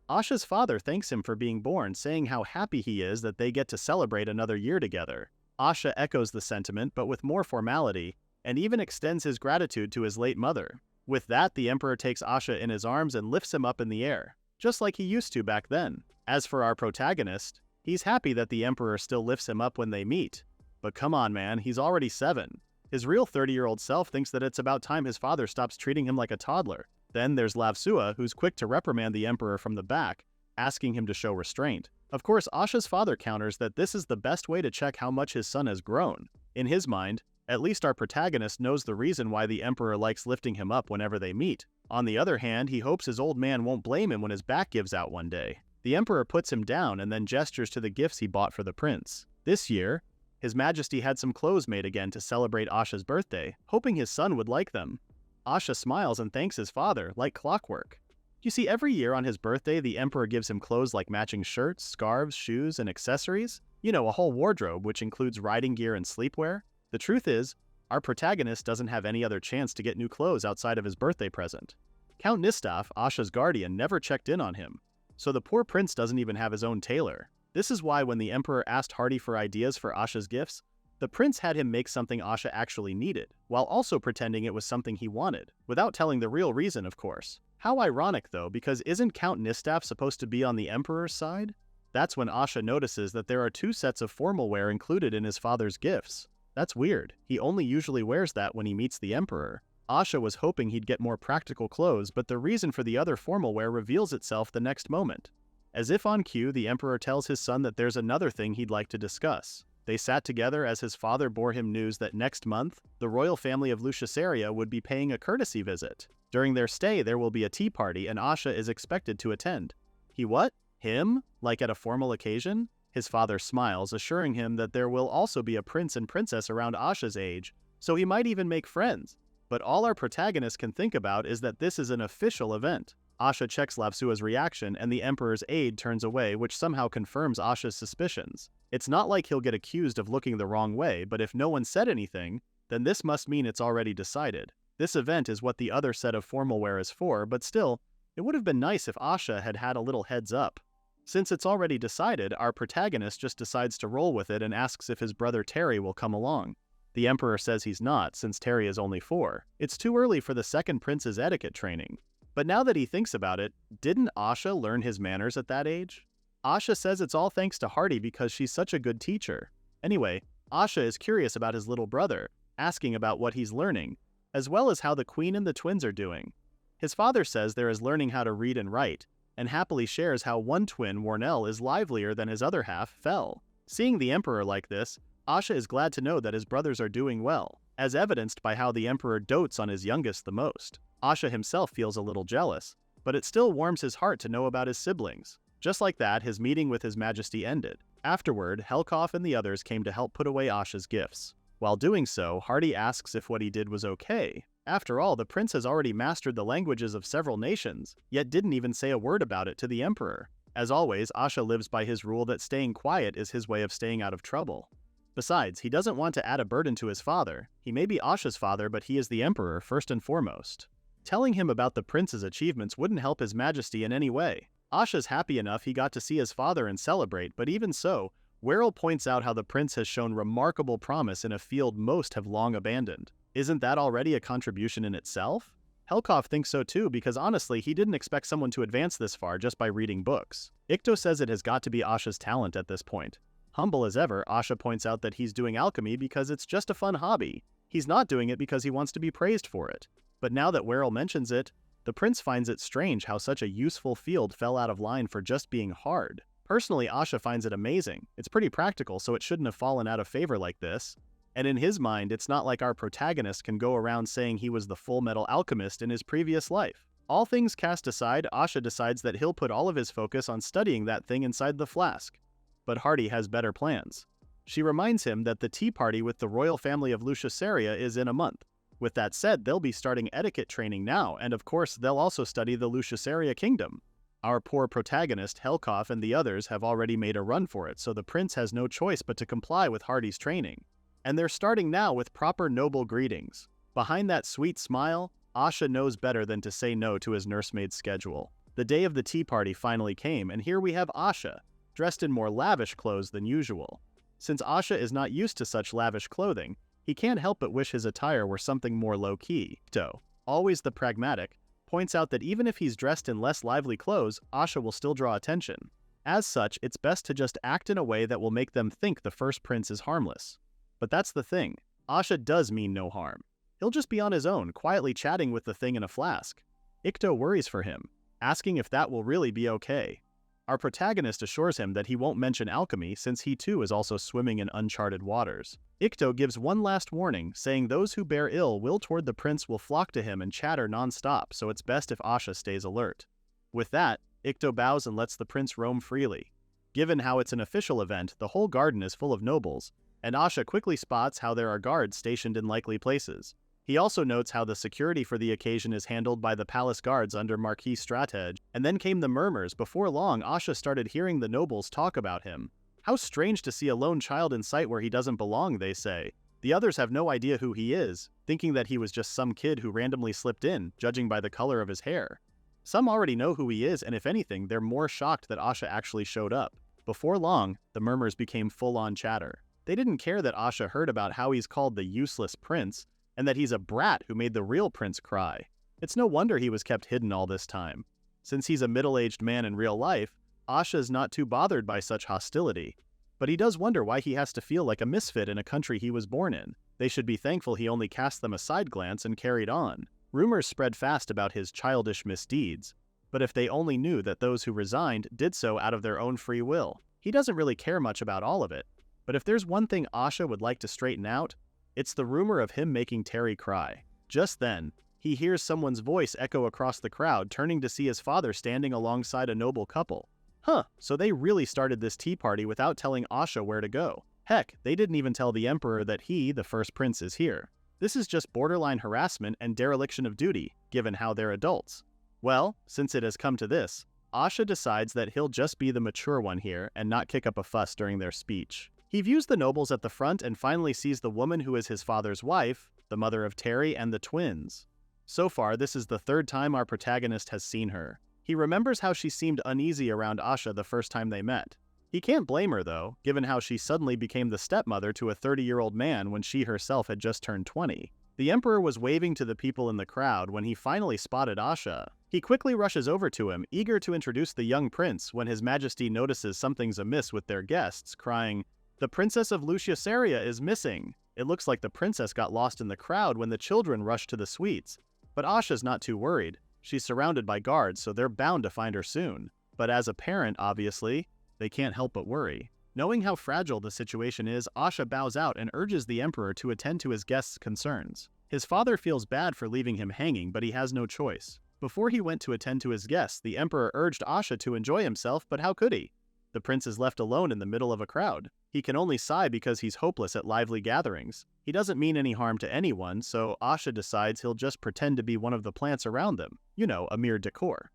Asha's father thanks him for being born, saying how happy he is that they get to celebrate another year together. Asha echoes the sentiment, but with more formality, and even extends his gratitude to his late mother. With that, the emperor takes Asha in his arms and lifts him up in the air, just like he used to back then. As for our protagonist, he's happy that the emperor still lifts him up when they meet. But come on man, he's already 7. His real 30-year-old self thinks that it's about time his father stops treating him like a toddler. Then there's Lavsua, who's quick to reprimand the emperor from the back, asking him to show restraint. Of course, Asha's father counters that this is the best way to check how much his son has grown. In his mind, at least our protagonist knows the reason why the emperor likes lifting him up whenever they meet. On the other hand, he hopes his old man won't blame him when his back gives out one day. The emperor puts him down and then gestures to the gifts he bought for the prince. This year, His Majesty had some clothes made again to celebrate Asha's birthday, hoping his son would like them. Asha smiles and thanks his father, like clockwork. You see, every year on his birthday, the emperor gives him clothes like matching shirts, scarves, shoes, and accessories. You know, a whole wardrobe, which includes riding gear and sleepwear. The truth is, our protagonist doesn't have any other chance to get new clothes outside of his birthday present. Count Nistaf, Asha's guardian, never checked in on him, so the poor prince doesn't even have his own tailor. This is why when the emperor asked Hardy for ideas for Asha's gifts, the prince had him make something Asha actually needed, while also pretending it was something he wanted, without telling the real reason, of course. How ironic though, because isn't Count Nistaf supposed to be on the emperor's side? That's when Asha notices that there are 2 sets of formal wear included in his father's gifts. That's weird, he only usually wears that when he meets the emperor. Asha was hoping he'd get more practical clothes, but the reason for the other formal wear reveals itself the next moment. As if on cue, the emperor tells his son that there's another thing he'd like to discuss. They sat together as his father bore him news that next month, the royal family of Lucisaria would be paying a courtesy visit. During their stay, there will be a tea party and Asha is expected to attend. He what? Him? Like at a formal occasion? His father smiles, assuring him that there will also be a prince and princess around Asha's age, so he might even make friends. But all our protagonist can think about is that this is an official event. Asha checks Lavsua's reaction and the emperor's aide turns away, which somehow confirms Asha's suspicions. It's not like he'll get accused of looking the wrong way, but if no one said anything, then this must mean it's already decided. This event is what the other set of formal wear is for, but still, it would have been nice if Asha had had a little heads up. Since it's already decided, our protagonist just decides to roll with it and asks if his brother Terry will come along. The emperor says he's not, since Terry is only 4. It's too early for the second prince's etiquette training. But now that he thinks about it, didn't Asha learn his manners at that age? Asha says it's all thanks to Hardy because she's such a good teacher. Anyway, Asha is curious about his little brother, asking about what he's learning, as well as how the queen and the twins are doing. His father says there is learning how to read and write, and happily shares how one twin, Warnell, is livelier than his other half, Fel. Seeing the emperor like this, Asha is glad to know that his brothers are doing well, as evidenced by how the Emperor dotes on his youngest the most. Asha himself feels a little jealous, but it still warms his heart to know about his siblings. Just like that, his meeting with His Majesty ended. Afterward, Helkoff and the others came to help put away Asha's gifts. While doing so, Hardy asks if what he did was okay. After all, the prince has already mastered the languages of several nations, yet didn't even say a word about it to the Emperor. As always, Asha lives by his rule that staying quiet is his way of staying out of trouble. Besides, he doesn't want to add a burden to his father. He may be Asha's father, but he is the Emperor first and foremost. Telling him about the prince's achievements wouldn't help His Majesty in any way. Asha's happy enough he got to see his father and celebrate, but even so, Werrell points out how the prince has shown remarkable promise in a field most have long abandoned. Isn't that already a contribution in itself? Helkoff thinks so too, because honestly he didn't expect someone to advance this far just by reading books. Ikto says it has got to be Asha's talent at this point. Humble as ever, Asha points out that he's doing alchemy because it's just a fun hobby. He's not doing it because he wants to be praised for it. But now that Werrell mentions it, the prince finds it strange how such a useful field fell out of line for just being hard. Personally, Asha finds it amazing. It's pretty practical, so it shouldn't have fallen out of favor like this. And in his mind, it's not like our protagonist can go around saying he was the Full Metal Alchemist in his previous life. All things cast aside, Asha decides that he'll put all of his focus on studying that thing inside the flask. But Hardy has better plans. She reminds him that the tea party with the royal family of Luciaceria is in a month. With that said, they'll be starting etiquette training now, and of course they'll also study the Luciaceria kingdom. Our poor protagonist, Helkoff, and the others have already made a run for it, so the prince has no choice but to comply with Hardy's training. And they're starting now with proper noble greetings. Behind that sweet smile, Asha knows better than to say no to his nursemaid's schedule. The day of the tea party finally came, and here we have Asha, dressed in more lavish clothes than usual. Since Asha is not used to such lavish clothing, he can't help but wish his attire were something more low-key. Ikto, always the pragmatic, points out that even if he's dressed in less lively clothes, Asha will still draw attention. As such, it's best to just act in a way that will make them think the first prince is harmless. But that's the thing, Asha does mean no harm. He'll just be on his own, quietly chatting with the thing in a flask. Ikto worries for him, asking if that will really be okay. Our protagonist assures him that he won't mention alchemy since he too is also swimming in uncharted waters. Ikto gives one last warning, saying those who bear ill will toward the prince will flock to him and chatter non-stop, so it's best if Asha stays alert. With that, Ikto bows and lets the prince roam freely. Given how it's an official event, the whole garden is full of nobles, and Asha quickly spots how there are guards stationed in likely places. He also notes how the security for the occasion is handled by the palace guards under Marquis Stratege, and then came the murmurs. Before long, Asha started hearing the nobles talk about him. How strange to see a lone child in sight where he doesn't belong, they say. The others have no idea who he is, thinking that he was just some kid who randomly slipped in, judging by the color of his hair. Some already know who he is, and if anything, they're more shocked that Asha actually showed up. Before long, the murmurs became full-on chatter. They didn't care that Asha heard about how he's called the useless prince, and that he's a brat who made the real prince cry. It's no wonder he was kept hidden all this time. Since he's a middle-aged man in real life, Asha is not too bothered by such hostility. But he does wonder why he has to feel like a misfit in a country he was born in. They should be thankful he only cast them a side glance and carried on. Rumors spread fast about his childish misdeeds, but if they only knew that those who resigned did so out of their own free will. He doesn't really care much about all of it. But if there's one thing Asha would like to straighten out, it's the rumor of him making Terry cry. Just then, he hears someone's voice echo across the crowd, turning to see his father standing alongside a noble couple. Huh, so they really started this tea party without telling Asha where to go. Heck, they didn't even tell the Emperor that he, the first prince, is here. This is just borderline harassment and dereliction of duty, given how they're adults. Well, since it has come to this, Asha decides that he'll just be the mature one here and not kick up a fuss during their speech. He views the nobles at the front and finally sees the woman who is his father's wife, the mother of Terry and the twins. So far, this is the third time our protagonist has seen her. He remembers how she seemed uneasy around Asha the first time they met. He can't blame her though, given how she suddenly became the stepmother to a 30-year-old man when she herself had just turned 20. The Emperor was waving to the people in the crowd when he finally spotted Asha. He quickly rushes over to him, eager to introduce the young prince when His Majesty notices something's amiss with their guests, crying, "The Princess of Luciaceria is missing." It looks like the princess got lost in the crowd when the children rushed to the suites. But Asha's not too worried. She's surrounded by guards, so they're bound to find her soon. But as a parent, obviously, they can't help but worry. Knowing how fragile the situation is, Asha bows out and urges the emperor to attend to his guest's concerns. His father feels bad for leaving him hanging, but he has no choice. Before he went to attend to his guests, the emperor urged Asha to enjoy himself, but how could he? The prince is left alone in the middle of a crowd. He can only sigh because he's hopeless at lively gatherings. He doesn't mean any harm to anyone, so Asha decides he'll just pretend to be one of the plants around them. You know, a mere decor.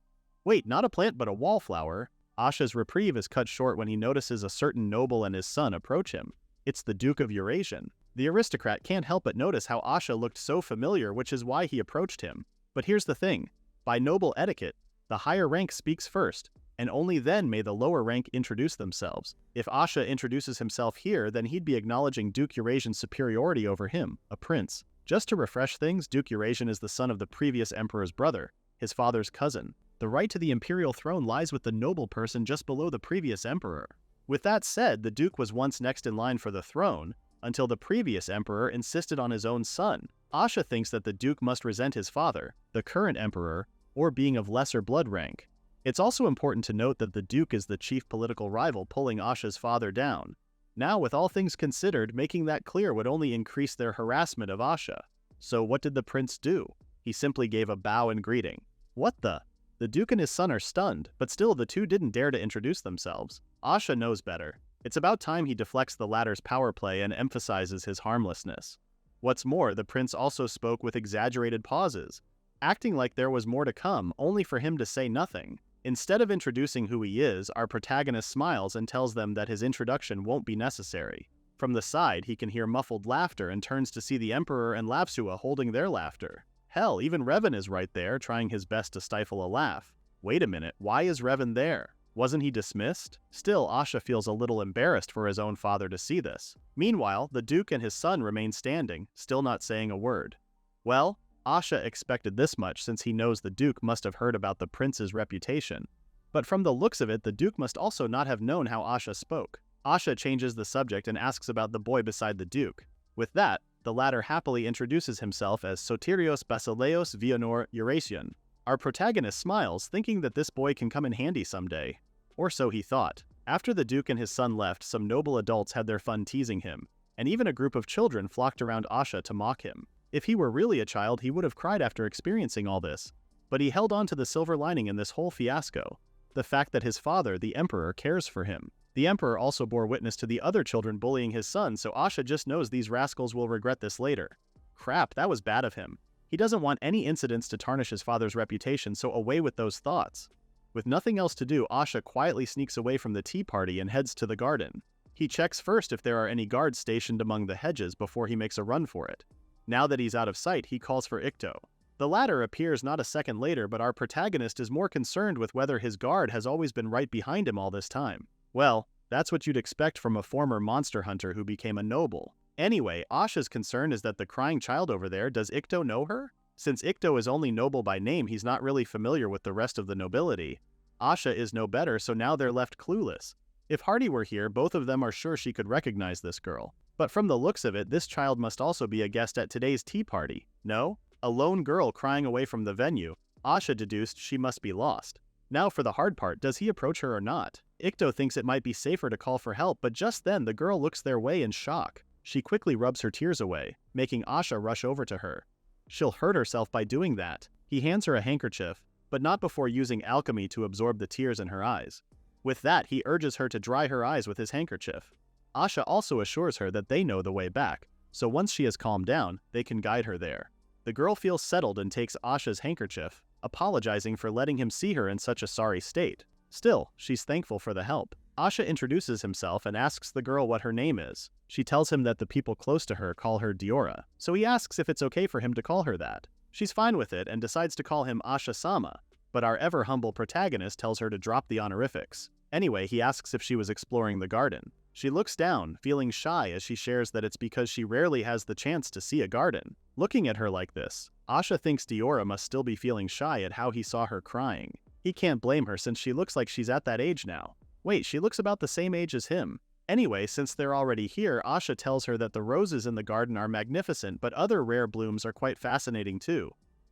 Wait, not a plant but a wallflower. Asha's reprieve is cut short when he notices a certain noble and his son approach him. It's the Duke of Eurasian. The aristocrat can't help but notice how Asha looked so familiar, which is why he approached him. But here's the thing. By noble etiquette, the higher rank speaks first, and only then may the lower rank introduce themselves. If Asha introduces himself here, then he'd be acknowledging Duke Eurasian's superiority over him, a prince. Just to refresh things, Duke Eurasian is the son of the previous emperor's brother, his father's cousin. The right to the imperial throne lies with the noble person just below the previous emperor. With that said, the duke was once next in line for the throne, until the previous emperor insisted on his own son. Asha thinks that the duke must resent his father, the current emperor, or being of lesser blood rank. It's also important to note that the duke is the chief political rival pulling Asha's father down. Now, with all things considered, making that clear would only increase their harassment of Asha. So what did the prince do? He simply gave a bow in greeting. What the? The duke and his son are stunned, but still the two didn't dare to introduce themselves. Asha knows better. It's about time he deflects the latter's power play and emphasizes his harmlessness. What's more, the prince also spoke with exaggerated pauses, acting like there was more to come, only for him to say nothing. Instead of introducing who he is, our protagonist smiles and tells them that his introduction won't be necessary. From the side, he can hear muffled laughter and turns to see the emperor and Lapsua holding their laughter. Hell, even Revan is right there, trying his best to stifle a laugh. Wait a minute, why is Revan there? Wasn't he dismissed? Still, Asha feels a little embarrassed for his own father to see this. Meanwhile, the duke and his son remain standing, still not saying a word. Well, Asha expected this much since he knows the duke must have heard about the prince's reputation. But from the looks of it, the duke must also not have known how Asha spoke. Asha changes the subject and asks about the boy beside the duke. With that, the latter happily introduces himself as Sotirios Basileos Vianor Eurasian. Our protagonist smiles, thinking that this boy can come in handy someday. Or so he thought. After the duke and his son left, some noble adults had their fun teasing him, and even a group of children flocked around Asha to mock him. If he were really a child, he would have cried after experiencing all this. But he held on to the silver lining in this whole fiasco. The fact that his father, the emperor, cares for him. The emperor also bore witness to the other children bullying his son, so Asha just knows these rascals will regret this later. Crap, that was bad of him. He doesn't want any incidents to tarnish his father's reputation, so away with those thoughts. With nothing else to do, Asha quietly sneaks away from the tea party and heads to the garden. He checks first if there are any guards stationed among the hedges before he makes a run for it. Now that he's out of sight, he calls for Ikto. The latter appears not a second later, but our protagonist is more concerned with whether his guard has always been right behind him all this time. Well, that's what you'd expect from a former monster hunter who became a noble. Anyway, Asha's concern is that the crying child over there, does Ikto know her? Since Ikto is only noble by name, he's not really familiar with the rest of the nobility. Asha is no better, so now they're left clueless. If Hardy were here, both of them are sure she could recognize this girl. But from the looks of it, this child must also be a guest at today's tea party. No? A lone girl crying away from the venue. Asha deduced she must be lost. Now for the hard part, does he approach her or not? Ikto thinks it might be safer to call for help, but just then the girl looks their way in shock. She quickly rubs her tears away, making Asha rush over to her. She'll hurt herself by doing that. He hands her a handkerchief, but not before using alchemy to absorb the tears in her eyes. With that, he urges her to dry her eyes with his handkerchief. Asha also assures her that they know the way back, so once she has calmed down, they can guide her there. The girl feels settled and takes Asha's handkerchief, apologizing for letting him see her in such a sorry state. Still, she's thankful for the help. Asha introduces himself and asks the girl what her name is. She tells him that the people close to her call her Diora, so he asks if it's okay for him to call her that. She's fine with it and decides to call him Asha-sama, but our ever-humble protagonist tells her to drop the honorifics. Anyway, he asks if she was exploring the garden. She looks down, feeling shy as she shares that it's because she rarely has the chance to see a garden. Looking at her like this, Asha thinks Diora must still be feeling shy at how he saw her crying. He can't blame her since she looks like she's at that age now. Wait, she looks about the same age as him. Anyway, since they're already here, Asha tells her that the roses in the garden are magnificent, but other rare blooms are quite fascinating too.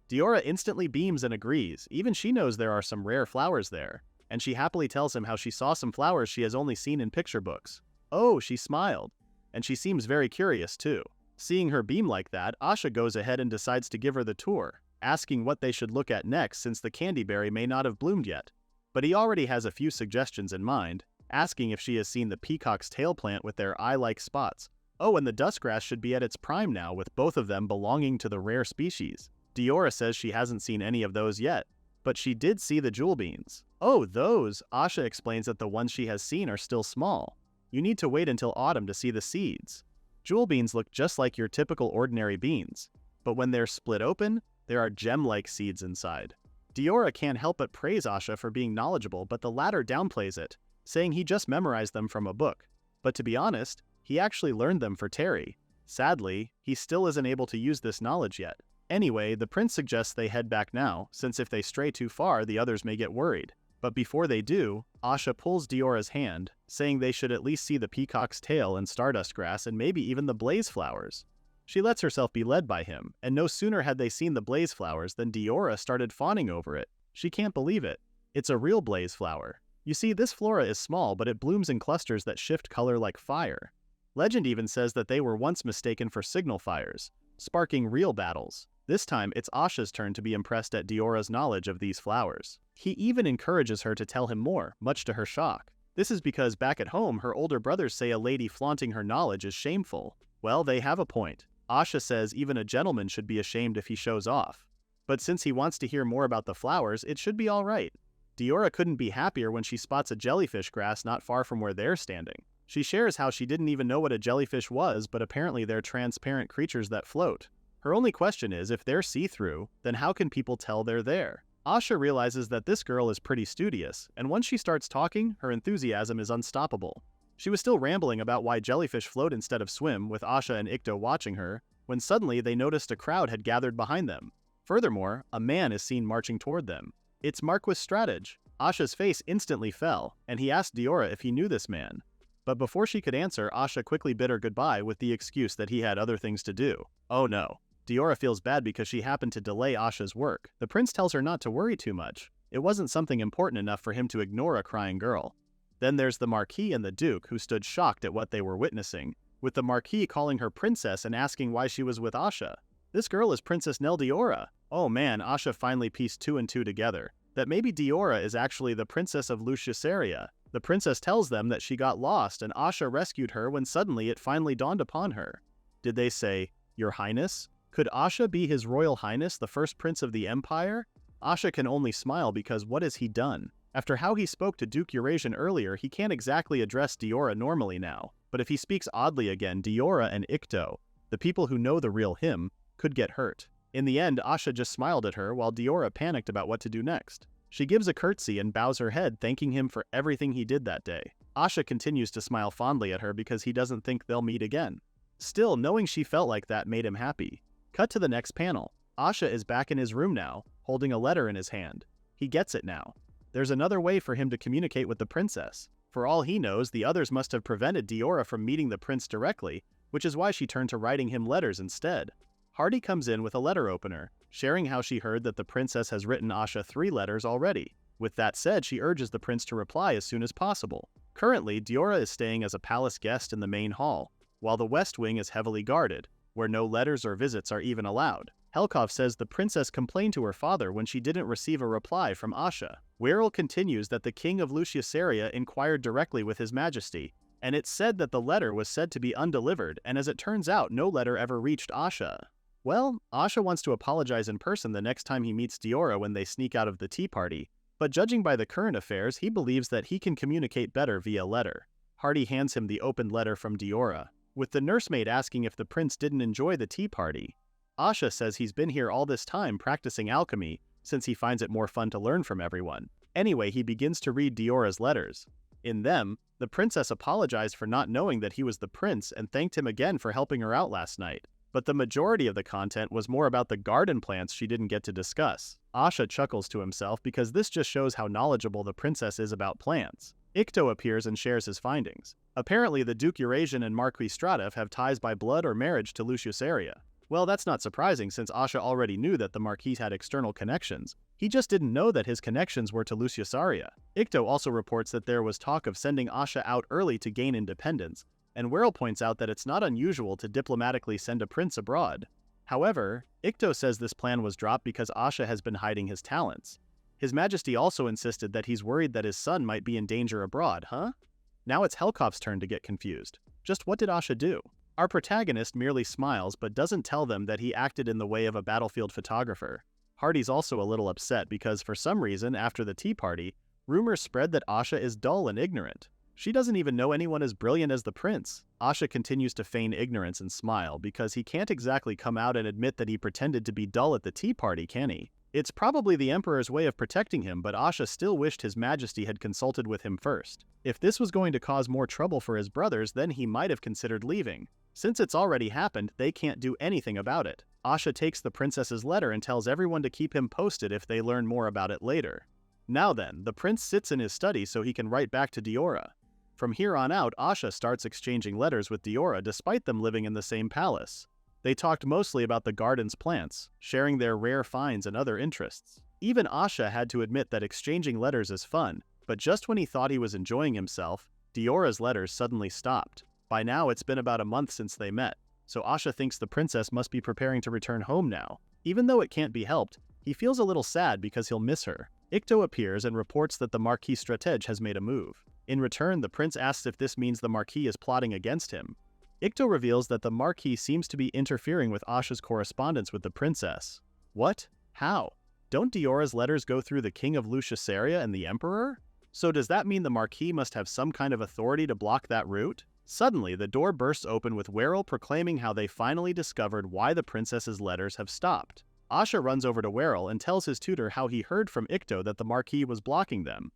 Diora instantly beams and agrees. Even she knows there are some rare flowers there, and she happily tells him how she saw some flowers she has only seen in picture books. Oh, she smiled. And she seems very curious too. Seeing her beam like that, Asha goes ahead and decides to give her the tour, asking what they should look at next since the candyberry may not have bloomed yet. But he already has a few suggestions in mind, asking if she has seen the peacock's tail plant with their eye-like spots. Oh, and the duskgrass should be at its prime now, with both of them belonging to the rare species. Diora says she hasn't seen any of those yet, but she did see the jewel beans. Oh, those! Asha explains that the ones she has seen are still small. You need to wait until autumn to see the seeds. Jewel beans look just like your typical ordinary beans, but when they're split open, there are gem-like seeds inside. Diora can't help but praise Asha for being knowledgeable, but the latter downplays it, saying he just memorized them from a book. But to be honest, he actually learned them for Terry. Sadly, he still isn't able to use this knowledge yet. Anyway, the prince suggests they head back now, since if they stray too far, the others may get worried. But before they do, Asha pulls Diora's hand, saying they should at least see the peacock's tail and stardust grass and maybe even the blaze flowers. She lets herself be led by him, and no sooner had they seen the blaze flowers than Diora started fawning over it. She can't believe it. It's a real blaze flower. You see, this flora is small, but it blooms in clusters that shift color like fire. Legend even says that they were once mistaken for signal fires, sparking real battles. This time, it's Asha's turn to be impressed at Diora's knowledge of these flowers. He even encourages her to tell him more, much to her shock. This is because back at home, her older brothers say a lady flaunting her knowledge is shameful. Well, they have a point. Asha says even a gentleman should be ashamed if he shows off. But since he wants to hear more about the flowers, it should be alright. Diora couldn't be happier when she spots a jellyfish grass not far from where they're standing. She shares how she didn't even know what a jellyfish was, but apparently they're transparent creatures that float. Her only question is, if they're see-through, then how can people tell they're there? Asha realizes that this girl is pretty studious, and once she starts talking, her enthusiasm is unstoppable. She was still rambling about why jellyfish float instead of swim, with Asha and Ikto watching her, when suddenly they noticed a crowd had gathered behind them. Furthermore, a man is seen marching toward them. It's Marquis Strattage. Asha's face instantly fell, and he asked Diora if he knew this man. But before she could answer, Asha quickly bid her goodbye with the excuse that he had other things to do. Oh no. Diora feels bad because she happened to delay Asha's work. The prince tells her not to worry too much. It wasn't something important enough for him to ignore a crying girl. Then there's the Marquis and the Duke, who stood shocked at what they were witnessing, with the Marquis calling her princess and asking why she was with Asha. This girl is Princess Diora. Oh man, Asha finally pieced two and two together, that maybe Diora is actually the princess of Luciaceria. The princess tells them that she got lost and Asha rescued her when suddenly it finally dawned upon her. Did they say, "Your Highness"? Could Asha be His Royal Highness, the first prince of the Empire? Asha can only smile because what has he done? After how he spoke to Duke Eurasian earlier, he can't exactly address Diora normally now. But if he speaks oddly again, Diora and Ikto, the people who know the real him, could get hurt. In the end, Asha just smiled at her while Diora panicked about what to do next. She gives a curtsy and bows her head, thanking him for everything he did that day. Asha continues to smile fondly at her because he doesn't think they'll meet again. Still, knowing she felt like that made him happy. Cut to the next panel. Asha is back in his room now, holding a letter in his hand. He gets it now. There's another way for him to communicate with the princess. For all he knows, the others must have prevented Diora from meeting the prince directly, which is why she turned to writing him letters instead. Hardy comes in with a letter opener, sharing how she heard that the princess has written Asha 3 letters already. With that said, she urges the prince to reply as soon as possible. Currently, Diora is staying as a palace guest in the main hall, while the west wing is heavily guarded, where no letters or visits are even allowed. Helkov says the princess complained to her father when she didn't receive a reply from Asha. Wirral continues that the king of Luciaceria inquired directly with his majesty, and it's said that the letter was said to be undelivered, and as it turns out, no letter ever reached Asha. Well, Asha wants to apologize in person the next time he meets Diora when they sneak out of the tea party, but judging by the current affairs, he believes that he can communicate better via letter. Hardy hands him the opened letter from Diora, with the nursemaid asking if the prince didn't enjoy the tea party. Asha says he's been here all this time practicing alchemy, since he finds it more fun to learn from everyone. Anyway, he begins to read Diora's letters. In them, the princess apologized for not knowing that he was the prince and thanked him again for helping her out last night. But the majority of the content was more about the garden plants she didn't get to discuss. Asha chuckles to himself because this just shows how knowledgeable the princess is about plants. Ikto appears and shares his findings. Apparently, the Duke Eurasian and Marquis Stratov have ties by blood or marriage to Luciaceria. Well, that's not surprising since Asha already knew that the Marquis had external connections. He just didn't know that his connections were to Luciasaria. Ikto also reports that there was talk of sending Asha out early to gain independence, and Werrell points out that it's not unusual to diplomatically send a prince abroad. However, Ikto says this plan was dropped because Asha has been hiding his talents. His Majesty also insisted that he's worried that his son might be in danger abroad, huh? Now it's Helkoff's turn to get confused. Just what did Asha do? Our protagonist merely smiles but doesn't tell them that he acted in the way of a battlefield photographer. Hardy's also a little upset because for some reason, after the tea party, rumors spread that Asha is dull and ignorant. She doesn't even know anyone as brilliant as the prince. Asha continues to feign ignorance and smile because he can't exactly come out and admit that he pretended to be dull at the tea party, can he? It's probably the Emperor's way of protecting him, but Asha still wished His Majesty had consulted with him first. If this was going to cause more trouble for his brothers, then he might have considered leaving. Since it's already happened, they can't do anything about it. Asha takes the princess's letter and tells everyone to keep him posted if they learn more about it later. Now then, the prince sits in his study so he can write back to Diora. From here on out, Asha starts exchanging letters with Diora despite them living in the same palace. They talked mostly about the garden's plants, sharing their rare finds and other interests. Even Asha had to admit that exchanging letters is fun, but just when he thought he was enjoying himself, Diora's letters suddenly stopped. By now it's been about a month since they met, so Asha thinks the princess must be preparing to return home now. Even though it can't be helped, he feels a little sad because he'll miss her. Ikto appears and reports that the Marquis Stratege has made a move. In return, the prince asks if this means the Marquis is plotting against him. Ikto reveals that the Marquis seems to be interfering with Asha's correspondence with the princess. What? How? Don't Diora's letters go through the King of Luciasaria and the Emperor? So does that mean the Marquis must have some kind of authority to block that route? Suddenly, the door bursts open with Werrell proclaiming how they finally discovered why the princess's letters have stopped. Asha runs over to Werrell and tells his tutor how he heard from Ikto that the Marquis was blocking them.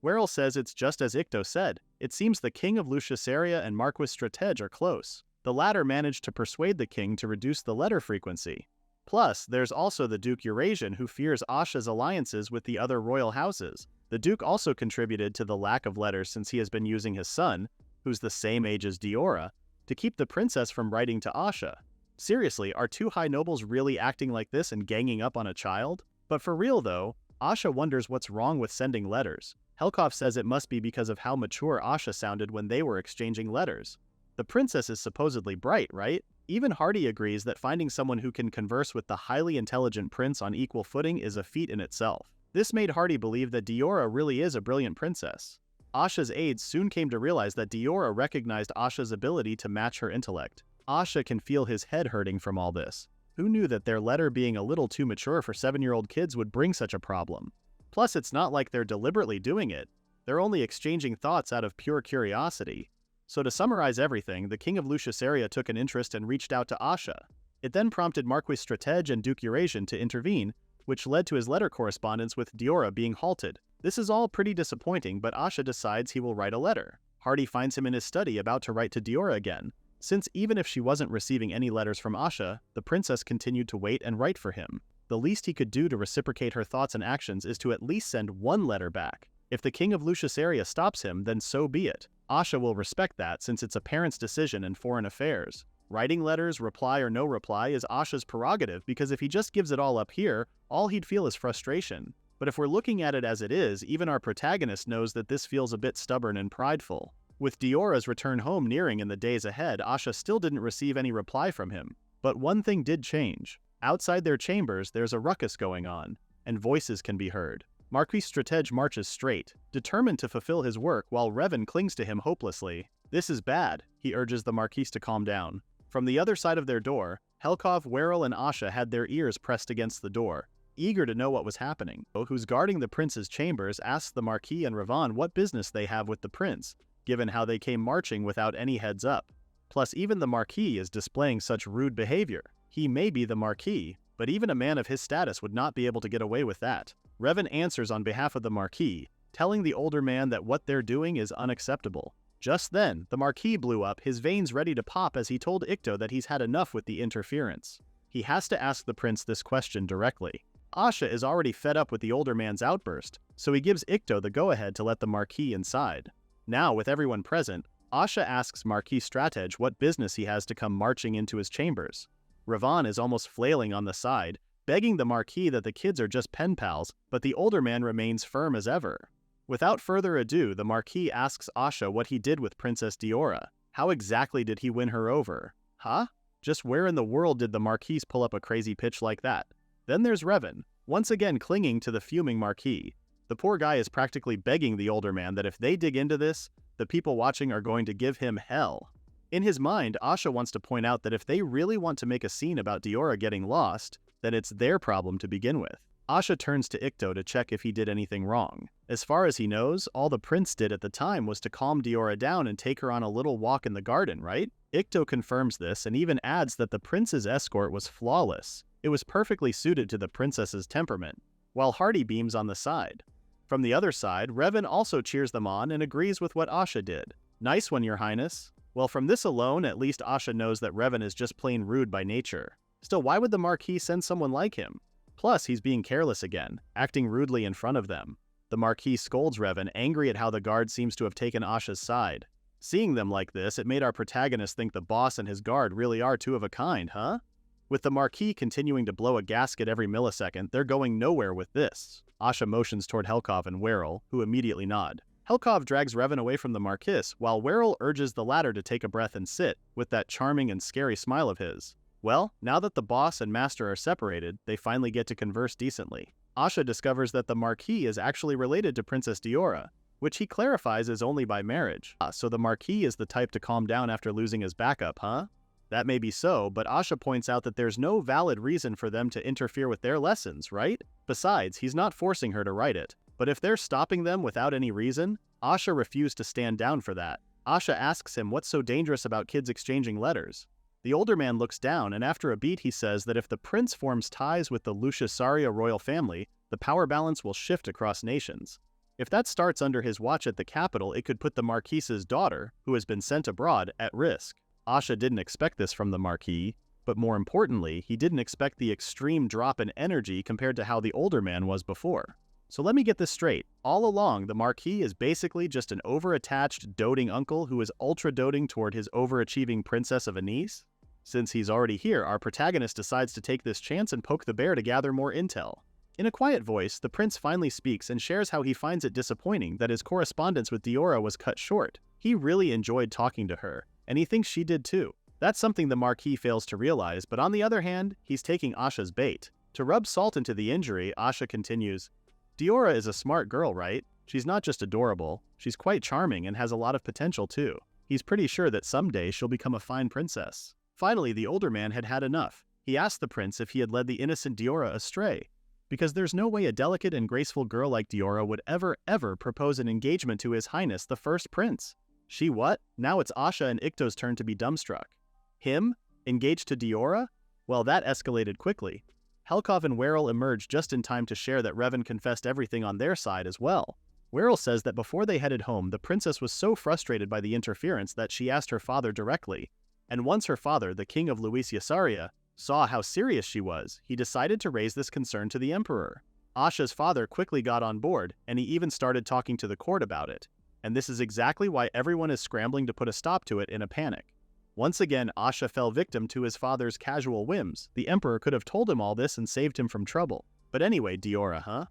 Werrell says it's just as Ikto said. It seems the King of Luciasaria and Marquis Stratege are close. The latter managed to persuade the king to reduce the letter frequency. Plus, there's also the Duke Eurasian who fears Asha's alliances with the other royal houses. The Duke also contributed to the lack of letters since he has been using his son, who's the same age as Diora, to keep the princess from writing to Asha. Seriously, are two high nobles really acting like this and ganging up on a child? But for real though, Asha wonders what's wrong with sending letters. Helkoff says it must be because of how mature Asha sounded when they were exchanging letters. The princess is supposedly bright, right? Even Hardy agrees that finding someone who can converse with the highly intelligent prince on equal footing is a feat in itself. This made Hardy believe that Diora really is a brilliant princess. Asha's aides soon came to realize that Diora recognized Asha's ability to match her intellect. Asha can feel his head hurting from all this. Who knew that their letter being a little too mature for 7-year-old kids would bring such a problem? Plus, it's not like they're deliberately doing it. They're only exchanging thoughts out of pure curiosity. So to summarize everything, the King of Luciasaria took an interest and reached out to Asha. It then prompted Marquis Stratege and Duke Eurasian to intervene, which led to his letter correspondence with Diora being halted. This is all pretty disappointing, but Asha decides he will write a letter. Hardy finds him in his study about to write to Diora again. Since even if she wasn't receiving any letters from Asha, the princess continued to wait and write for him. The least he could do to reciprocate her thoughts and actions is to at least send one letter back. If the King of Luciasaria stops him, then so be it. Asha will respect that since it's a parent's decision in foreign affairs. Writing letters, reply or no reply, is Asha's prerogative because if he just gives it all up here, all he'd feel is frustration. But if we're looking at it as it is, even our protagonist knows that this feels a bit stubborn and prideful. With Diora's return home nearing in the days ahead, Asha still didn't receive any reply from him. But one thing did change. Outside their chambers, there's a ruckus going on, and voices can be heard. Marquis Stratege marches straight, determined to fulfill his work while Revan clings to him hopelessly. This is bad, he urges the Marquis to calm down. From the other side of their door, Helkoff, Werrell, and Asha had their ears pressed against the door, eager to know what was happening. Who's guarding the prince's chambers asks the Marquis and Revan what business they have with the prince, given how they came marching without any heads up. Plus, even the Marquis is displaying such rude behavior. He may be the Marquis, but even a man of his status would not be able to get away with that. Revan answers on behalf of the Marquis, telling the older man that what they're doing is unacceptable. Just then, the Marquis blew up, his veins ready to pop as he told Ikto that he's had enough with the interference. He has to ask the prince this question directly. Asha is already fed up with the older man's outburst, so he gives Ikto the go-ahead to let the Marquis inside. Now, with everyone present, Asha asks Marquis Stratege what business he has to come marching into his chambers. Ravan is almost flailing on the side, begging the Marquis that the kids are just pen pals, but the older man remains firm as ever. Without further ado, the Marquis asks Asha what he did with Princess Diora. How exactly did he win her over? Huh? Just where in the world did the Marquis pull up a crazy pitch like that? Then there's Revan, once again clinging to the fuming Marquis. The poor guy is practically begging the older man that if they dig into this, the people watching are going to give him hell. In his mind, Asha wants to point out that if they really want to make a scene about Diora getting lost, then it's their problem to begin with. Asha turns to Ikto to check if he did anything wrong. As far as he knows, all the prince did at the time was to calm Diora down and take her on a little walk in the garden, right? Ikto confirms this and even adds that the prince's escort was flawless. It was perfectly suited to the princess's temperament, while Hardy beams on the side. From the other side, Revan also cheers them on and agrees with what Asha did. Nice one, Your Highness. Well, from this alone, at least Asha knows that Revan is just plain rude by nature. Still, why would the Marquis send someone like him? Plus, he's being careless again, acting rudely in front of them. The Marquis scolds Revan, angry at how the guard seems to have taken Asha's side. Seeing them like this, it made our protagonist think the boss and his guard really are two of a kind, huh? With the Marquis continuing to blow a gasket every millisecond, they're going nowhere with this. Asha motions toward Helkov and Werrel, who immediately nod. Helkov drags Revan away from the Marquis, while Werrel urges the latter to take a breath and sit, with that charming and scary smile of his. Well, now that the boss and master are separated, they finally get to converse decently. Asha discovers that the Marquis is actually related to Princess Diora, which he clarifies is only by marriage. So the Marquis is the type to calm down after losing his backup, huh? That may be so, but Asha points out that there's no valid reason for them to interfere with their lessons, right? Besides, he's not forcing her to write it. But if they're stopping them without any reason, Asha refused to stand down for that. Asha asks him what's so dangerous about kids exchanging letters. The older man looks down, and after a beat he says that if the prince forms ties with the Lucisaria royal family, the power balance will shift across nations. If that starts under his watch at the capital, it could put the Marquis's daughter, who has been sent abroad, at risk. Asha didn't expect this from the Marquis, but more importantly, he didn't expect the extreme drop in energy compared to how the older man was before. So let me get this straight. All along, the Marquis is basically just an over-attached, doting uncle who is ultra-doting toward his overachieving princess of a niece? Since he's already here, our protagonist decides to take this chance and poke the bear to gather more intel. In a quiet voice, the prince finally speaks and shares how he finds it disappointing that his correspondence with Diora was cut short. He really enjoyed talking to her, and he thinks she did too. That's something the Marquis fails to realize, but on the other hand, he's taking Asha's bait. To rub salt into the injury, Asha continues, Diora is a smart girl, right? She's not just adorable, she's quite charming and has a lot of potential too. He's pretty sure that someday she'll become a fine princess. Finally, the older man had had enough. He asked the prince if he had led the innocent Diora astray, because there's no way a delicate and graceful girl like Diora would ever propose an engagement to His Highness the First Prince. She what? Now it's Asha and Ikto's turn to be dumbstruck. Him? Engaged to Diora? Well, that escalated quickly. Helkov and Werrel emerged just in time to share that Revan confessed everything on their side as well. Werrel says that before they headed home, the princess was so frustrated by the interference that she asked her father directly. And once her father, the king of Lucisaria, saw how serious she was, he decided to raise this concern to the emperor. Asha's father quickly got on board, and he even started talking to the court about it. And this is exactly why everyone is scrambling to put a stop to it in a panic. Once again, Asha fell victim to his father's casual whims. The emperor could have told him all this and saved him from trouble. But anyway, Diora, huh?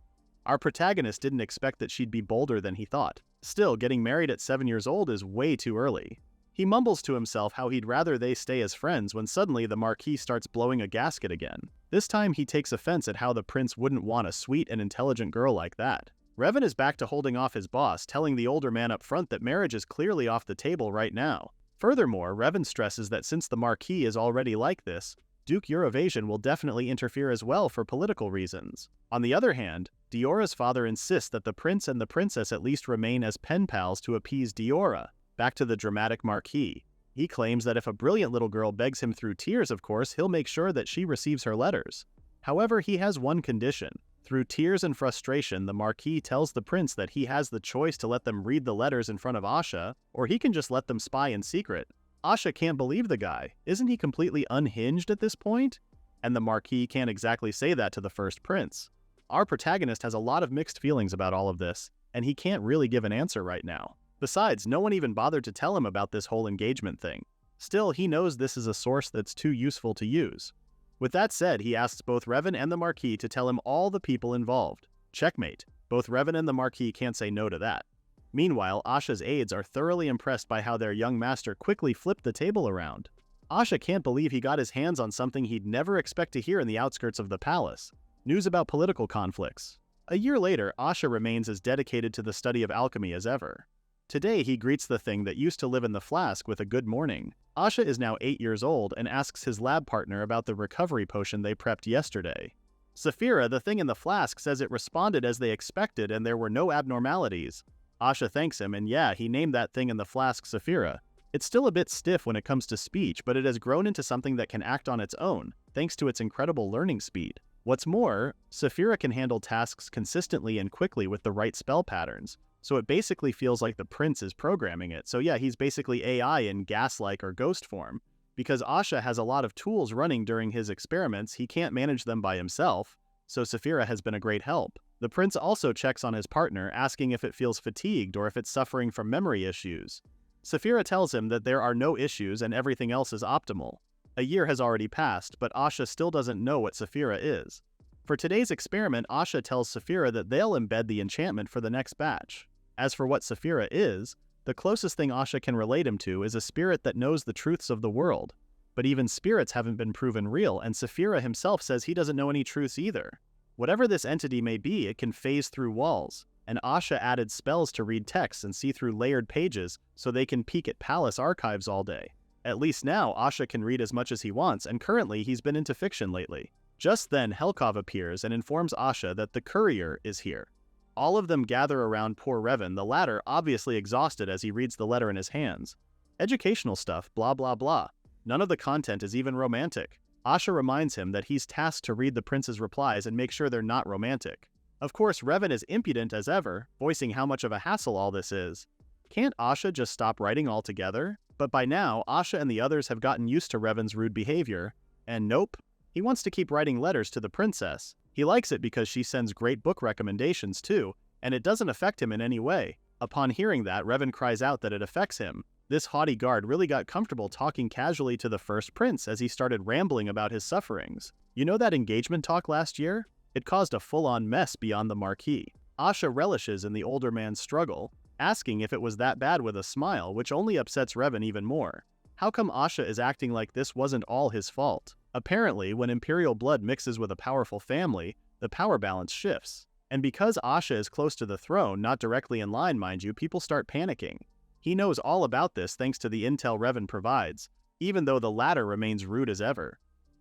Our protagonist didn't expect that she'd be bolder than he thought. Still, getting married at 7 years old is way too early. He mumbles to himself how he'd rather they stay as friends when suddenly the Marquis starts blowing a gasket again. This time he takes offense at how the prince wouldn't want a sweet and intelligent girl like that. Revan is back to holding off his boss, telling the older man up front that marriage is clearly off the table right now. Furthermore, Revan stresses that since the Marquis is already like this, Duke Eurovasion will definitely interfere as well for political reasons. On the other hand, Diora's father insists that the prince and the princess at least remain as pen pals to appease Diora. Back to the dramatic Marquis. He claims that if a brilliant little girl begs him through tears, of course, he'll make sure that she receives her letters. However, he has one condition. Through tears and frustration, the Marquis tells the prince that he has the choice to let them read the letters in front of Asha, or he can just let them spy in secret. Asha can't believe the guy. Isn't he completely unhinged at this point? And the Marquis can't exactly say that to the first prince. Our protagonist has a lot of mixed feelings about all of this, and he can't really give an answer right now. Besides, no one even bothered to tell him about this whole engagement thing. Still, he knows this is a source that's too useful to use. With that said, he asks both Revan and the Marquis to tell him all the people involved. Checkmate. Both Revan and the Marquis can't say no to that. Meanwhile, Asha's aides are thoroughly impressed by how their young master quickly flipped the table around. Asha can't believe he got his hands on something he'd never expect to hear in the outskirts of the palace. News about political conflicts. A year later, Asha remains as dedicated to the study of alchemy as ever. Today, he greets the thing that used to live in the flask with a good morning. Asha is now 8 years old and asks his lab partner about the recovery potion they prepped yesterday. Sapphira, the thing in the flask, says it responded as they expected and there were no abnormalities. Asha thanks him, and yeah, he named that thing in the flask Sapphira. It's still a bit stiff when it comes to speech, but it has grown into something that can act on its own, thanks to its incredible learning speed. What's more, Sapphira can handle tasks consistently and quickly with the right spell patterns, so it basically feels like the prince is programming it. So yeah, he's basically AI in gas-like or ghost form. Because Asha has a lot of tools running during his experiments, he can't manage them by himself, so Sapphira has been a great help. The prince also checks on his partner, asking if it feels fatigued or if it's suffering from memory issues. Sapphira tells him that there are no issues and everything else is optimal. A year has already passed, but Asha still doesn't know what Sapphira is. For today's experiment, Asha tells Sapphira that they'll embed the enchantment for the next batch. As for what Sapphira is, the closest thing Asha can relate him to is a spirit that knows the truths of the world. But even spirits haven't been proven real, and Sapphira himself says he doesn't know any truths either. Whatever this entity may be, it can phase through walls, and Asha added spells to read texts and see through layered pages so they can peek at palace archives all day. At least now, Asha can read as much as he wants, and currently he's been into fiction lately. Just then, Helkov appears and informs Asha that the courier is here. All of them gather around poor Revan, the latter obviously exhausted as he reads the letter in his hands. Educational stuff, blah blah blah. None of the content is even romantic. Asha reminds him that he's tasked to read the prince's replies and make sure they're not romantic. Of course, Revan is impudent as ever, voicing how much of a hassle all this is. Can't Asha just stop writing altogether? But by now, Asha and the others have gotten used to Revan's rude behavior. And nope, he wants to keep writing letters to the princess. He likes it because she sends great book recommendations too, and it doesn't affect him in any way. Upon hearing that, Revan cries out that it affects him. This haughty guard really got comfortable talking casually to the first prince as he started rambling about his sufferings. You know that engagement talk last year? It caused a full-on mess beyond the Marquis. Asha relishes in the older man's struggle, asking if it was that bad with a smile, which only upsets Revan even more. How come Asha is acting like this wasn't all his fault? Apparently, when imperial blood mixes with a powerful family, the power balance shifts. And because Asha is close to the throne, not directly in line mind you, people start panicking. He knows all about this thanks to the intel Revan provides, even though the latter remains rude as ever.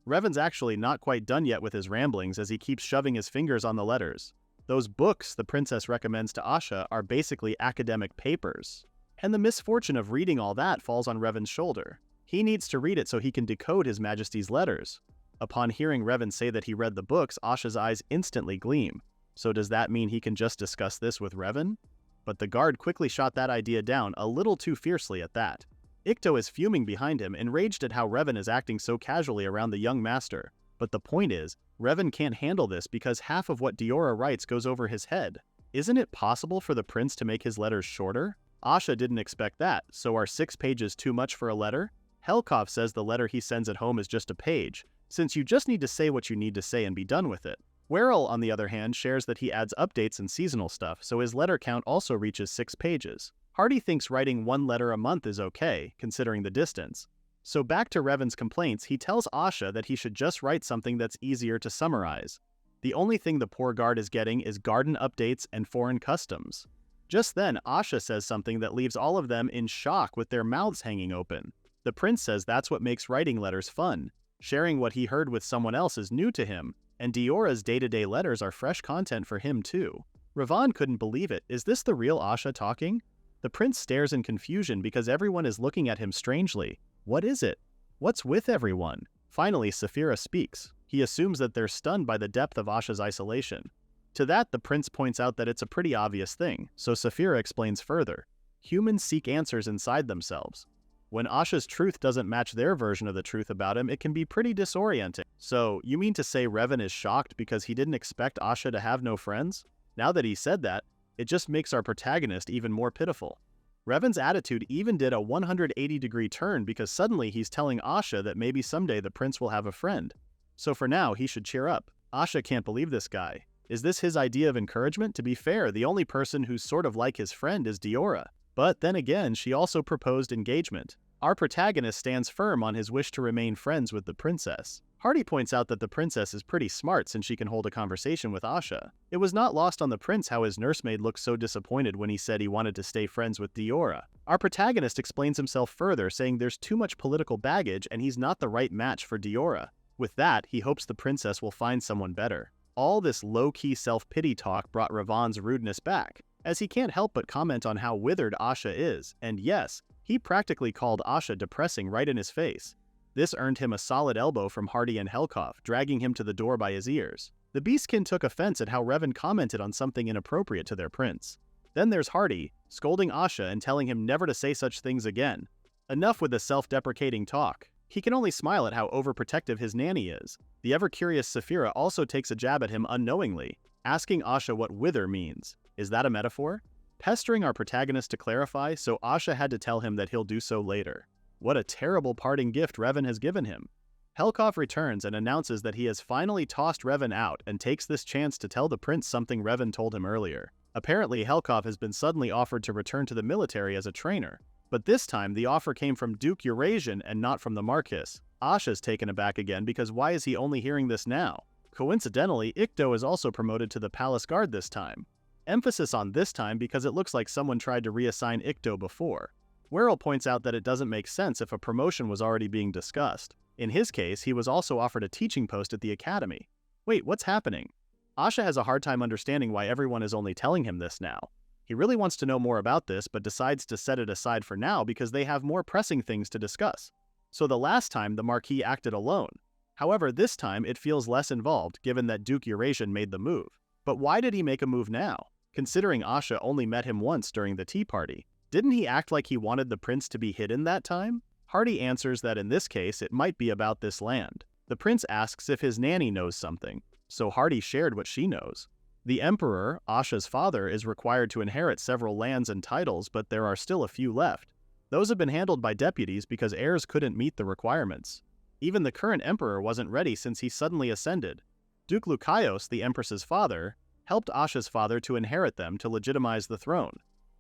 Revan's actually not quite done yet with his ramblings as he keeps shoving his fingers on the letters. Those books the princess recommends to Asha are basically academic papers. And the misfortune of reading all that falls on Revan's shoulder. He needs to read it so he can decode His Majesty's letters. Upon hearing Revan say that he read the books, Asha's eyes instantly gleam. So does that mean he can just discuss this with Revan? But the guard quickly shot that idea down a little too fiercely at that. Ikto is fuming behind him, enraged at how Revan is acting so casually around the young master. But the point is, Revan can't handle this because half of what Diora writes goes over his head. Isn't it possible for the prince to make his letters shorter? Asha didn't expect that, so are 6 pages too much for a letter? Helkov says the letter he sends at home is just a page, since you just need to say what you need to say and be done with it. Werrell, on the other hand, shares that he adds updates and seasonal stuff, so his letter count also reaches 6 pages. Hardy thinks writing 1 letter a month is okay, considering the distance. So back to Revan's complaints, he tells Asha that he should just write something that's easier to summarize. The only thing the poor guard is getting is garden updates and foreign customs. Just then, Asha says something that leaves all of them in shock with their mouths hanging open. The prince says that's what makes writing letters fun. Sharing what he heard with someone else is new to him, and Diora's day-to-day letters are fresh content for him too. Revan couldn't believe it. Is this the real Asha talking? The prince stares in confusion because everyone is looking at him strangely. What is it? What's with everyone? Finally, Sapphira speaks. He assumes that they're stunned by the depth of Asha's isolation. To that, the prince points out that it's a pretty obvious thing, so Sapphira explains further. Humans seek answers inside themselves. When Asha's truth doesn't match their version of the truth about him, it can be pretty disorienting. So, you mean to say Revan is shocked because he didn't expect Asha to have no friends? Now that he said that, it just makes our protagonist even more pitiful. Revan's attitude even did a 180-degree turn because suddenly he's telling Asha that maybe someday the prince will have a friend. So for now, he should cheer up. Asha can't believe this guy. Is this his idea of encouragement? To be fair, the only person who's sort of like his friend is Diora. But then again, she also proposed engagement. Our protagonist stands firm on his wish to remain friends with the princess. Hardy points out that the princess is pretty smart since she can hold a conversation with Asha. It was not lost on the prince how his nursemaid looked so disappointed when he said he wanted to stay friends with Diora. Our protagonist explains himself further, saying there's too much political baggage and he's not the right match for Diora. With that, he hopes the princess will find someone better. All this low-key self-pity talk brought Ravon's rudeness back, as he can't help but comment on how withered Asha is, and yes, he practically called Asha depressing right in his face. This earned him a solid elbow from Hardy and Helkov, dragging him to the door by his ears. The Beastkin took offense at how Revan commented on something inappropriate to their prince. Then there's Hardy, scolding Asha and telling him never to say such things again. Enough with the self-deprecating talk. He can only smile at how overprotective his nanny is. The ever-curious Sapphira also takes a jab at him unknowingly, asking Asha what wither means. Is that a metaphor? Pestering our protagonist to clarify, so Asha had to tell him that he'll do so later. What a terrible parting gift Revan has given him. Helkov returns and announces that he has finally tossed Revan out and takes this chance to tell the prince something Revan told him earlier. Apparently, Helkov has been suddenly offered to return to the military as a trainer. But this time, the offer came from Duke Eurasian and not from the Marquis. Asha's taken aback again because why is he only hearing this now? Coincidentally, Ikto is also promoted to the palace guard this time. Emphasis on this time because it looks like someone tried to reassign Ikto before. Werrell points out that it doesn't make sense if a promotion was already being discussed. In his case, he was also offered a teaching post at the academy. Wait, what's happening? Asha has a hard time understanding why everyone is only telling him this now. He really wants to know more about this, but decides to set it aside for now because they have more pressing things to discuss. So the last time, the Marquis acted alone. However, this time it feels less involved, given that Duke Eurasian made the move. But why did he make a move now, considering Asha only met him once during the tea party? Didn't he act like he wanted the prince to be hidden that time? Hardy answers that in this case it might be about this land. The prince asks if his nanny knows something, so Hardy shared what she knows. The emperor, Asha's father, is required to inherit several lands and titles, but there are still a few left. Those have been handled by deputies because heirs couldn't meet the requirements. Even the current emperor wasn't ready since he suddenly ascended. Duke Lukaios, the empress's father, helped Asha's father to inherit them to legitimize the throne.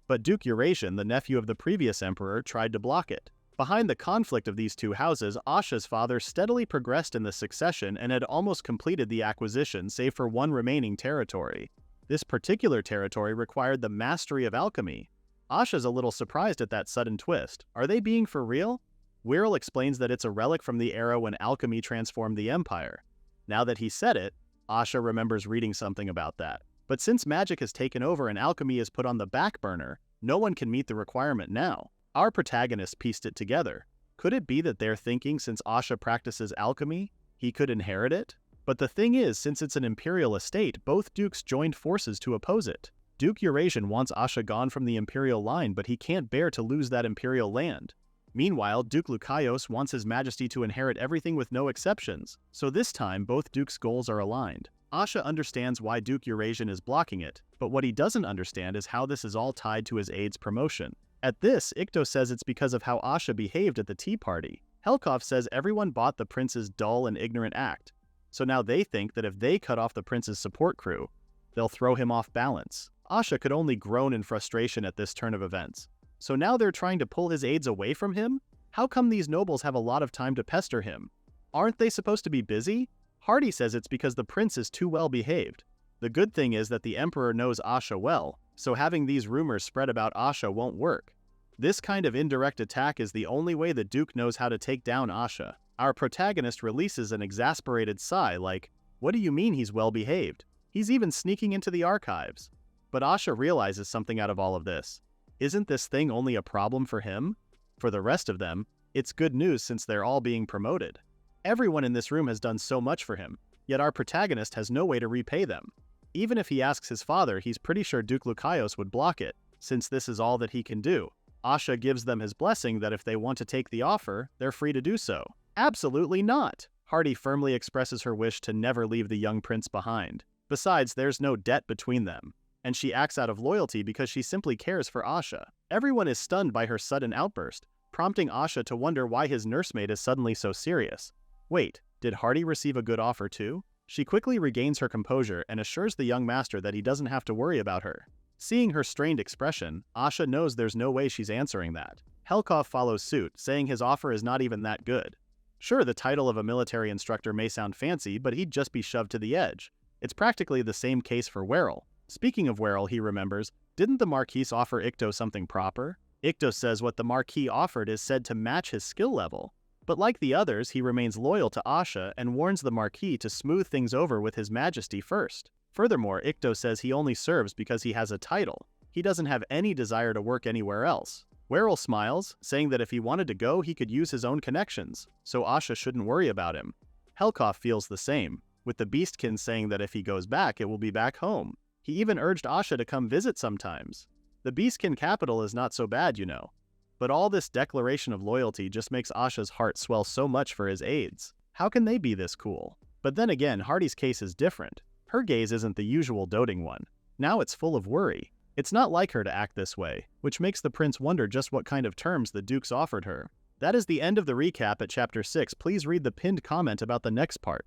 But Duke Eurasian, the nephew of the previous emperor, tried to block it. Behind the conflict of these two houses, Asha's father steadily progressed in the succession and had almost completed the acquisition save for one remaining territory. This particular territory required the mastery of alchemy. Asha's a little surprised at that sudden twist. Are they being for real? Werrell explains that it's a relic from the era when alchemy transformed the empire. Now that he said it, Asha remembers reading something about that. But since magic has taken over and alchemy is put on the back burner, no one can meet the requirement now. Our protagonist pieced it together. Could it be that they're thinking since Asha practices alchemy, he could inherit it? But the thing is, since it's an imperial estate, both dukes joined forces to oppose it. Duke Eurasian wants Asha gone from the imperial line, but he can't bear to lose that imperial land. Meanwhile, Duke Lukaios wants his majesty to inherit everything with no exceptions, so this time both dukes' goals are aligned. Asha understands why Duke Eurasian is blocking it, but what he doesn't understand is how this is all tied to his aide's promotion. At this, Ikto says it's because of how Asha behaved at the tea party. Helkov says everyone bought the prince's dull and ignorant act, so now they think that if they cut off the prince's support crew, they'll throw him off balance. Asha could only groan in frustration at this turn of events. So now they're trying to pull his aides away from him? How come these nobles have a lot of time to pester him? Aren't they supposed to be busy? Hardy says it's because the prince is too well behaved. The good thing is that the emperor knows Asha well, so having these rumors spread about Asha won't work. This kind of indirect attack is the only way the Duke knows how to take down Asha. Our protagonist releases an exasperated sigh like, what do you mean he's well behaved? He's even sneaking into the archives. But Asha realizes something out of all of this. Isn't this thing only a problem for him? For the rest of them, it's good news since they're all being promoted. Everyone in this room has done so much for him, yet our protagonist has no way to repay them. Even if he asks his father, he's pretty sure Duke Lukaios would block it, since this is all that he can do. Asha gives them his blessing that if they want to take the offer, they're free to do so. Absolutely not! Hardy firmly expresses her wish to never leave the young prince behind. Besides, there's no debt between them, and she acts out of loyalty because she simply cares for Asha. Everyone is stunned by her sudden outburst, prompting Asha to wonder why his nursemaid is suddenly so serious. Wait, Did Hardy receive a good offer too? She quickly regains her composure and assures the young master that he doesn't have to worry about her. Seeing her strained expression, Asha knows there's no way she's answering that. Helkov follows suit, saying his offer is not even that good. Sure, the title of a military instructor may sound fancy, but he'd just be shoved to the edge. It's practically the same case for Werrell. Speaking of Werrell, he remembers, didn't the Marquis offer Ikto something proper? Ikto says what the Marquis offered is said to match his skill level. But like the others, he remains loyal to Asha and warns the Marquis to smooth things over with his majesty first. Furthermore, Ikto says he only serves because he has a title. He doesn't have any desire to work anywhere else. Werrell smiles, saying that if he wanted to go, he could use his own connections, so Asha shouldn't worry about him. Helkov feels the same, with the Beastkin saying that if he goes back, it will be back home. He even urged Asha to come visit sometimes. The Beastkin capital is not so bad, you know. But all this declaration of loyalty just makes Asha's heart swell so much for his aides. How can they be this cool? But then again, Hardy's case is different. Her gaze isn't the usual doting one. Now it's full of worry. It's not like her to act this way, which makes the prince wonder just what kind of terms the dukes offered her. That is the end of the recap at chapter 6. Please read the pinned comment about the next part.